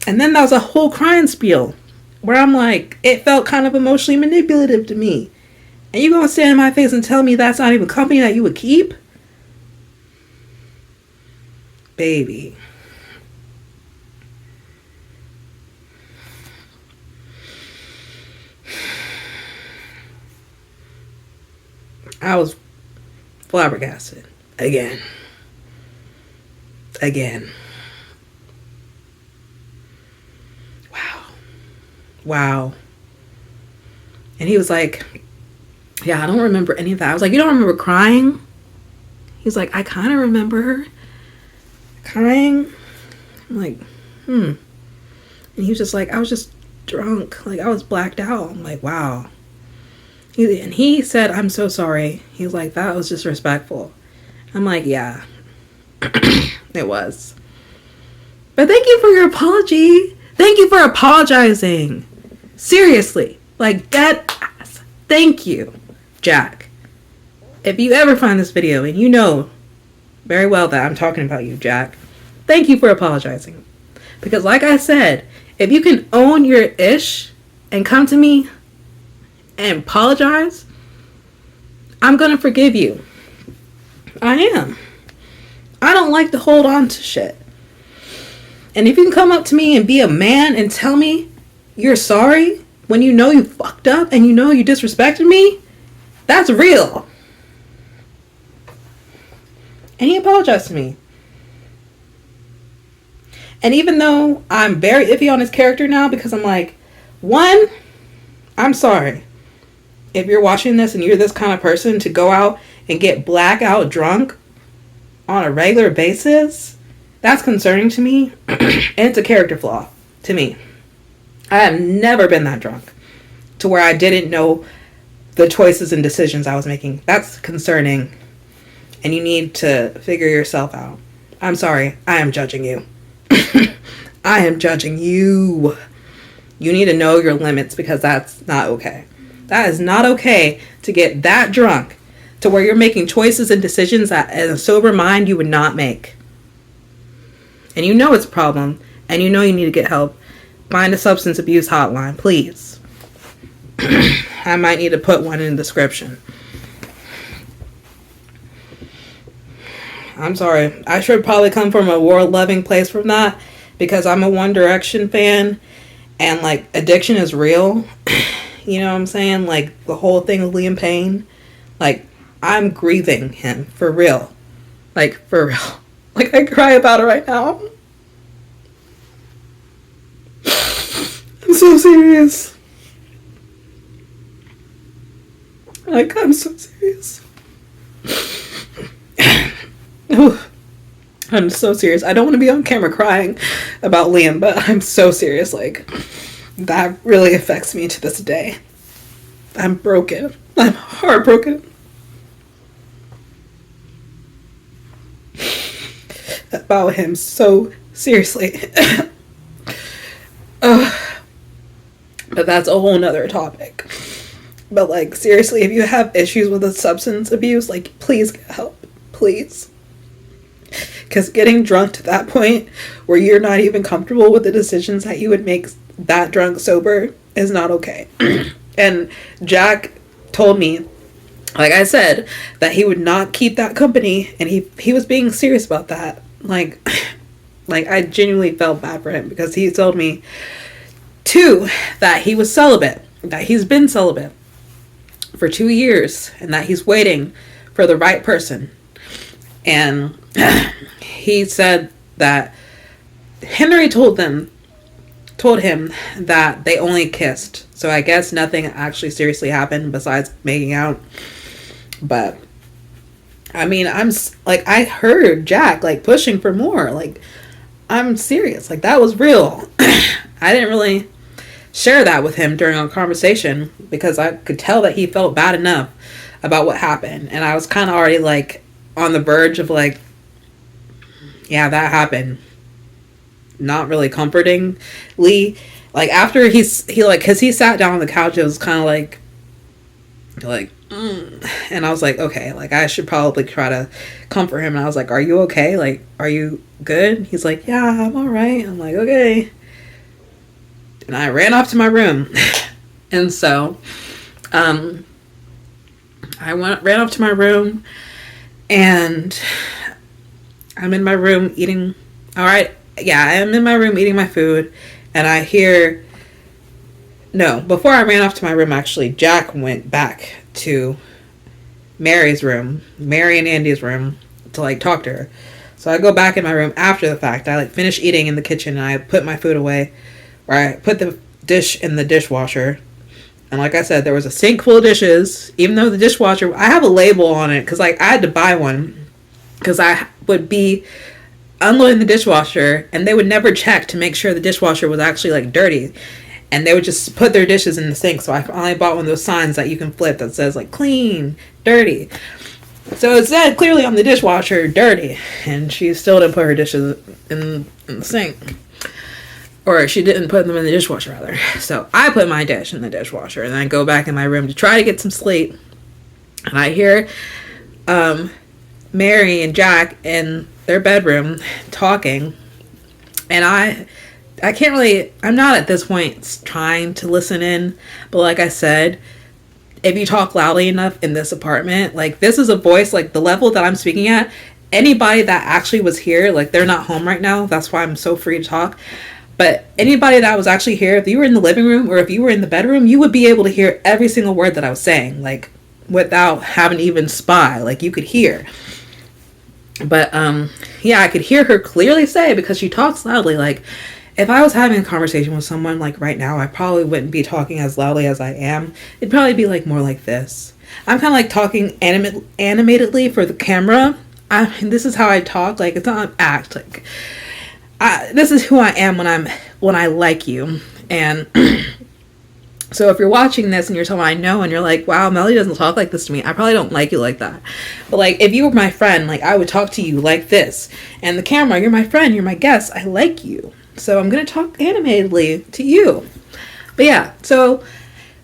And then that was a whole crying spiel where I'm like, it felt kind of emotionally manipulative to me. And you gonna stand in my face and tell me that's not even company that you would keep? Baby. I was flabbergasted. Again. Wow. And he was like, yeah, I don't remember any of that. I was like, you don't remember crying? He's like, I kind of remember crying. I'm like, And he was just like, I was just drunk. Like, I was blacked out. I'm like, wow. And he said, I'm so sorry. He was like, that was disrespectful. I'm like, yeah, it was. But thank you for your apology. Thank you for apologizing. Seriously. Like, dead ass. Thank you, Jack. If you ever find this video, and you know very well that I'm talking about you, Jack, thank you for apologizing. Because like I said, if you can own your ish and come to me and apologize, I'm gonna forgive you. I am. I don't like to hold on to shit. And if you can come up to me and be a man and tell me you're sorry when you know you fucked up and you know you disrespected me, that's real. And he apologized to me. And even though I'm very iffy on his character now, because I'm like, one, I'm sorry if you're watching this and you're this kind of person, to go out and get blackout drunk on a regular basis, that's concerning to me. And it's a character flaw to me. I have never been that drunk to where I didn't know the choices and decisions I was making. That's concerning. And you need to figure yourself out. I'm sorry. I am judging you. I am judging you. You need to know your limits, because that's not okay. That is not okay to get that drunk to where you're making choices and decisions that in a sober mind you would not make. And you know it's a problem, and you know you need to get help. Find a substance abuse hotline, please. I might need to put one in the description. I'm sorry. I should probably come from a world-loving place from that, because I'm a One Direction fan, and like addiction is real. You know what I'm saying? Like the whole thing with Liam Payne. Like, I'm grieving him for real. Like, for real. Like, I cry about it right now. I'm so serious. Like, I'm so serious. I'm so serious. I don't want to be on camera crying about Liam, but I'm so serious. Like, that really affects me to this day. I'm broken. I'm heartbroken about him, so seriously. But that's a whole nother topic. But like, seriously, if you have issues with the substance abuse, like, please get help. Please. Because getting drunk to that point where you're not even comfortable with the decisions that you would make that drunk sober is not okay. And Jack told me, like I said, that he would not keep that company, and he was being serious about that. Like I genuinely felt bad for him, because he told me too that he was celibate, that he's been celibate for 2 years, and that he's waiting for the right person. And he said that Henry told him that they only kissed. So I guess nothing actually seriously happened besides making out. But I mean, I heard Jack like pushing for more. Like, I'm serious. Like, that was real. I didn't really share that with him during our conversation, because I could tell that he felt bad enough about what happened. And I was kind of already like on the verge of like, yeah, that happened. Not really comforting Lee. Like, after he like, cause he sat down on the couch, it was kind of like, and I was like, okay, like, I should probably try to comfort him. And I was like, are you okay? Like, are you good? He's like, yeah, I'm all right. I'm like, okay. And I ran off to my room. And so, I ran off to my room, and I'm in my room eating. All right. Yeah, I'm in my room eating my food, and I hear, no, before I ran off to my room, actually, Jack went back to Mary's room, Mary and Andy's room, to like talk to her. So I go back in my room after the fact. I like finish eating in the kitchen, and I put my food away, or I put the dish in the dishwasher. And like I said, there was a sink full of dishes, even though the dishwasher, I have a label on it, because like I had to buy one, because I would be unloading the dishwasher and they would never check to make sure the dishwasher was actually like dirty, and they would just put their dishes in the sink. So I finally bought one of those signs that you can flip that says like clean, dirty. So it said clearly on the dishwasher dirty, and she still didn't put her dishes in the sink, or she didn't put them in the dishwasher rather. So I put my dish in the dishwasher, and I go back in my room to try to get some sleep, and I hear Mary and Jack in their bedroom talking, and I can't really, I'm not at this point trying to listen in, but like I said, if you talk loudly enough in this apartment, like, this is a voice, like the level that I'm speaking at, anybody that actually was here, like, they're not home right now, that's why I'm so free to talk, but anybody that was actually here, if you were in the living room or if you were in the bedroom, you would be able to hear every single word that I was saying, like, without having to even spy, like, you could hear. But yeah, I could hear her clearly say, because she talks loudly, like, if I was having a conversation with someone like right now, I probably wouldn't be talking as loudly as I am. It'd probably be like more like this. I'm kind of like talking animatedly for the camera. This is how I talk. Like, it's not an act. Like, this is who I am when I like you. And so if you're watching this and you're someone I know and you're like, wow, Melody doesn't talk like this to me, I probably don't like you like that. But like, if you were my friend, like, I would talk to you like this. And the camera, you're my friend, you're my guest, I like you. So I'm going to talk animatedly to you. But yeah, so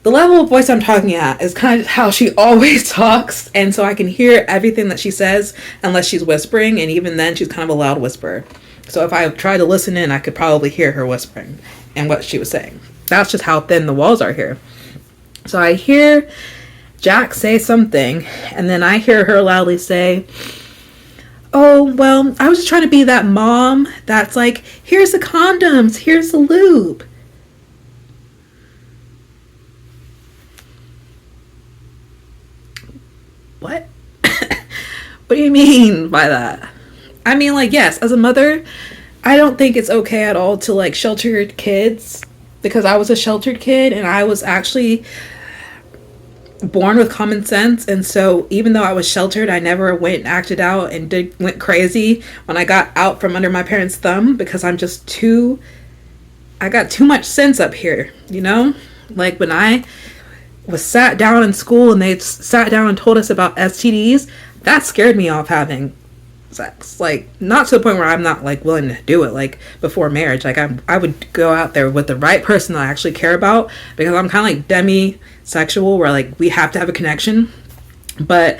the level of voice I'm talking at is kind of how she always talks. And so I can hear everything that she says unless she's whispering. And even then, she's kind of a loud whisperer. So if I tried to listen in, I could probably hear her whispering and what she was saying. That's just how thin the walls are here. So I hear Jack say something, and then I hear her loudly say, oh, well, I was just trying to be that mom that's like, here's the condoms, here's the lube. What? What do you mean by that? I mean, like, yes, as a mother, I don't think it's okay at all to like shelter your kids, because I was a sheltered kid and I was actually born with common sense. And so even though I was sheltered, I never went and acted out and went crazy when I got out from under my parents' thumb, because I got too much sense up here, you know? Like when I was sat down in school and they sat down and told us about STDs, that scared me off having sex. Like, not to the point where I'm not like willing to do it like before marriage. Like I would go out there with the right person that I actually care about, because I'm kind of like demisexual, where like we have to have a connection. But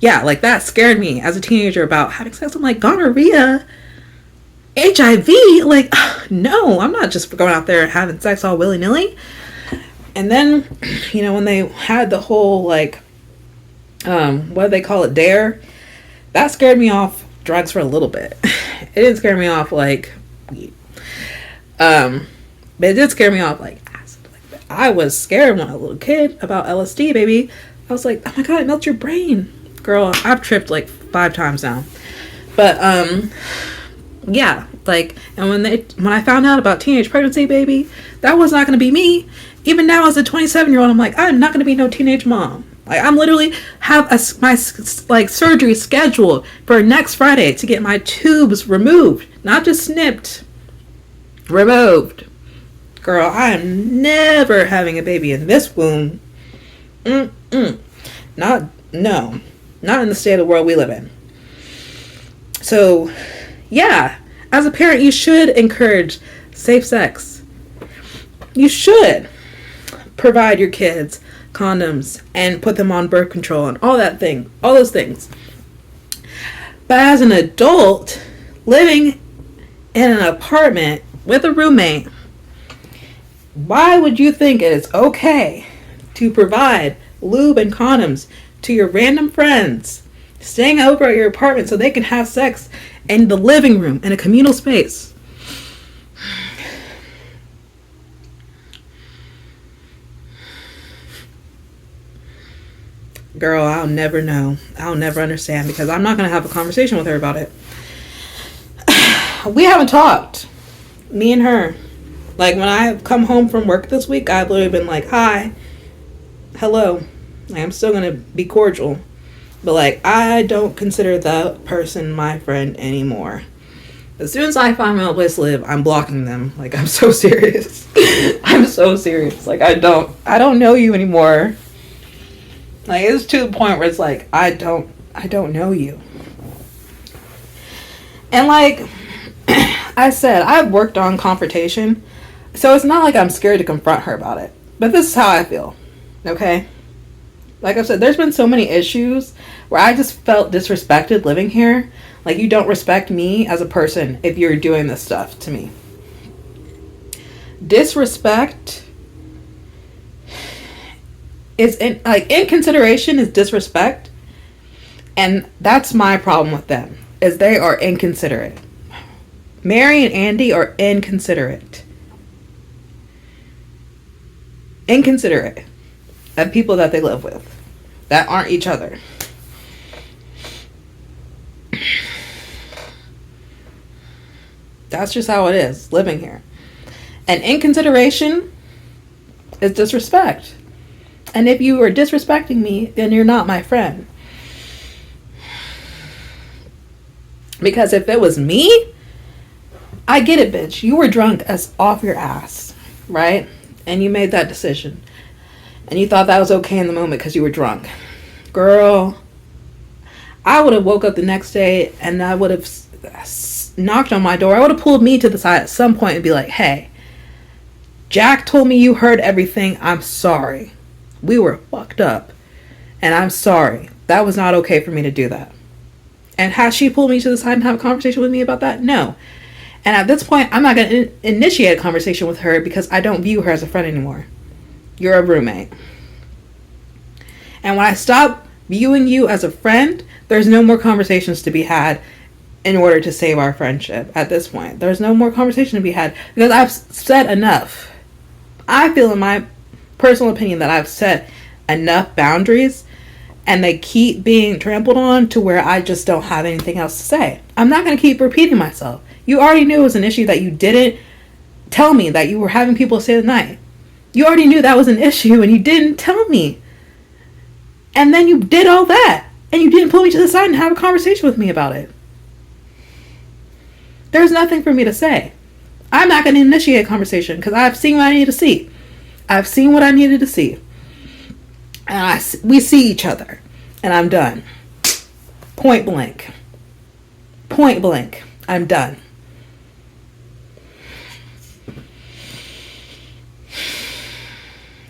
yeah, like that scared me as a teenager about having sex. I'm like, gonorrhea, HIV, like no, I'm not just going out there having sex all willy-nilly. And then, you know, when they had the whole like what do they call it, dare, that scared me off drugs for a little bit. It didn't scare me off like weed. But it did scare me off like acid. Like, I was scared when I was a little kid about LSD, baby. I was like, oh my god, it melts your brain. Girl, I've tripped like 5 times now. But yeah, like, and when I found out about teenage pregnancy, baby, that was not gonna be me. Even now as a 27-year-old, I'm like, I'm not gonna be no teenage mom. Like, I'm literally have my like surgery scheduled for next Friday to get my tubes removed, not just snipped, removed. Girl, I am never having a baby in this womb. Not in the state of the world we live in. So, yeah, as a parent, you should encourage safe sex. You should provide your kids condoms and put them on birth control and all those things. But as an adult living in an apartment with a roommate, why would you think it is okay to provide lube and condoms to your random friends staying over at your apartment so they can have sex in the living room in a communal space? Girl, I'll never know. I'll never understand, because I'm not going to have a conversation with her about it. We haven't talked. Me and her. Like, when I come home from work this week, I've literally been like, hi, hello. Like, I'm still going to be cordial. But, like, I don't consider that person my friend anymore. As soon as I find my own place to live, I'm blocking them. Like, I'm so serious. I'm so serious. Like, I don't know you anymore. Like, it's to the point where it's like, I don't know you. And like I said, I've worked on confrontation, so it's not like I'm scared to confront her about it. But this is how I feel, okay? Like I said, there's been so many issues where I just felt disrespected living here. Like, you don't respect me as a person if you're doing this stuff to me. Disrespect is inconsideration is disrespect, and that's my problem with them, is they are inconsiderate. Mary and Andy are inconsiderate of people that they live with that aren't each other. That's just how it is living here. And inconsideration is disrespect. And if you are disrespecting me, then you're not my friend. Because if it was me, I get it, bitch. You were drunk as off your ass, right? And you made that decision. And you thought that was okay in the moment because you were drunk. Girl, I would have woke up the next day and I would have knocked on my door. I would have pulled me to the side at some point and be like, hey, Jack told me you heard everything. I'm sorry. We were fucked up. And I'm sorry. That was not okay for me to do that. And has she pulled me to the side and have a conversation with me about that? No. And at this point, I'm not going to initiate a conversation with her because I don't view her as a friend anymore. You're a roommate. And when I stop viewing you as a friend, there's no more conversations to be had in order to save our friendship at this point. There's no more conversation to be had because I've said enough. I feel, in my personal opinion, that I've set enough boundaries and they keep being trampled on to where I just don't have anything else to say. I'm not going to keep repeating myself. You already knew it was an issue that you didn't tell me that you were having people stay the night. You already knew that was an issue and you didn't tell me. And then you did all that and you didn't pull me to the side and have a conversation with me about it. There's nothing for me to say. I'm not going to initiate a conversation because I've seen what I need to see. I've seen what I needed to see. And we see each other. And I'm done. Point blank. Point blank. I'm done.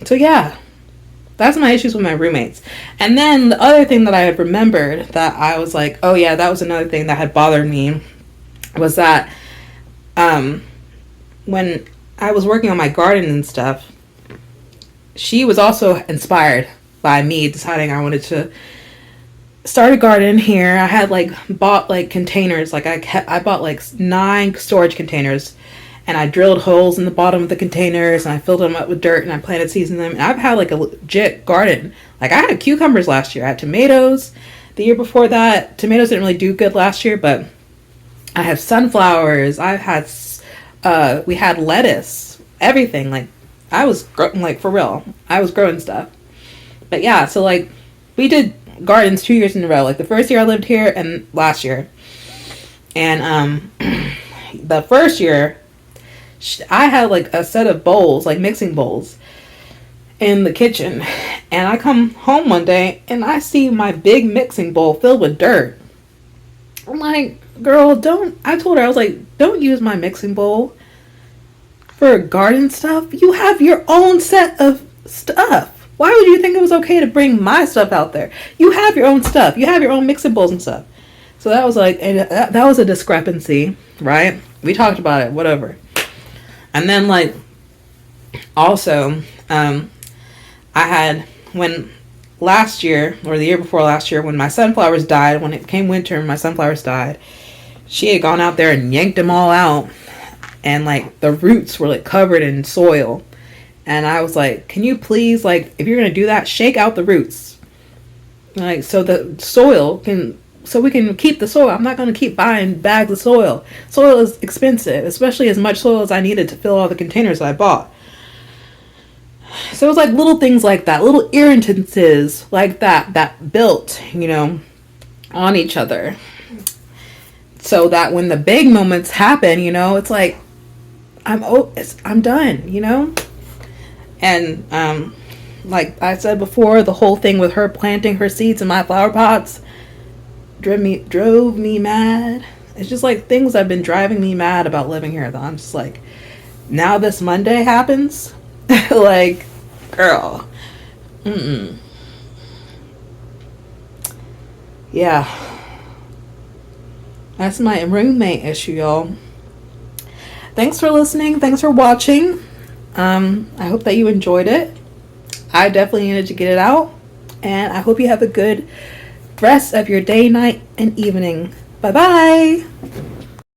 So yeah. That's my issues with my roommates. And then the other thing that I had remembered that I was like, oh yeah, that was another thing that had bothered me, was that when I was working on my garden and stuff, she was also inspired by me deciding I wanted to start a garden here. I had bought containers. I bought 9 storage containers, and I drilled holes in the bottom of the containers and I filled them up with dirt and I planted seeds in them. And I've had a legit garden. I had cucumbers last year. I had tomatoes the year before that. Tomatoes didn't really do good last year, but I have sunflowers. I've had we had lettuce, everything. I was for real. I was growing stuff. But yeah, so we did gardens 2 years in a row. The first year I lived here and last year. And the first year I had a set of bowls, mixing bowls in the kitchen. And I come home one day and I see my big mixing bowl filled with dirt. I'm like, girl, I told her, I was like, don't use my mixing bowl for garden stuff. You have your own set of stuff. Why would you think it was okay to bring my stuff out there? You have your own stuff. You have your own mixing bowls and stuff. So that was that was a discrepancy, right? We talked about it, whatever. And then also, I had, when last year, or the year before last year, when my sunflowers died, when it came winter and my sunflowers died, she had gone out there and yanked them all out. And the roots were covered in soil. And I was like, can you please, if you're going to do that, shake out the roots. So the soil so we can keep the soil. I'm not going to keep buying bags of soil. Soil is expensive, especially as much soil as I needed to fill all the containers I bought. So it was little things like that, little irritances like that built, on each other. So that when the big moments happen, it's I'm done, And like I said before, the whole thing with her planting her seeds in my flower pots drove me mad. It's just things that have been driving me mad about living here that I'm just now this Monday happens. Girl. Yeah. That's my roommate issue, y'all. Thanks for listening. Thanks for watching. I hope that you enjoyed it. I definitely needed to get it out. And I hope you have a good rest of your day, night, and evening. Bye-bye.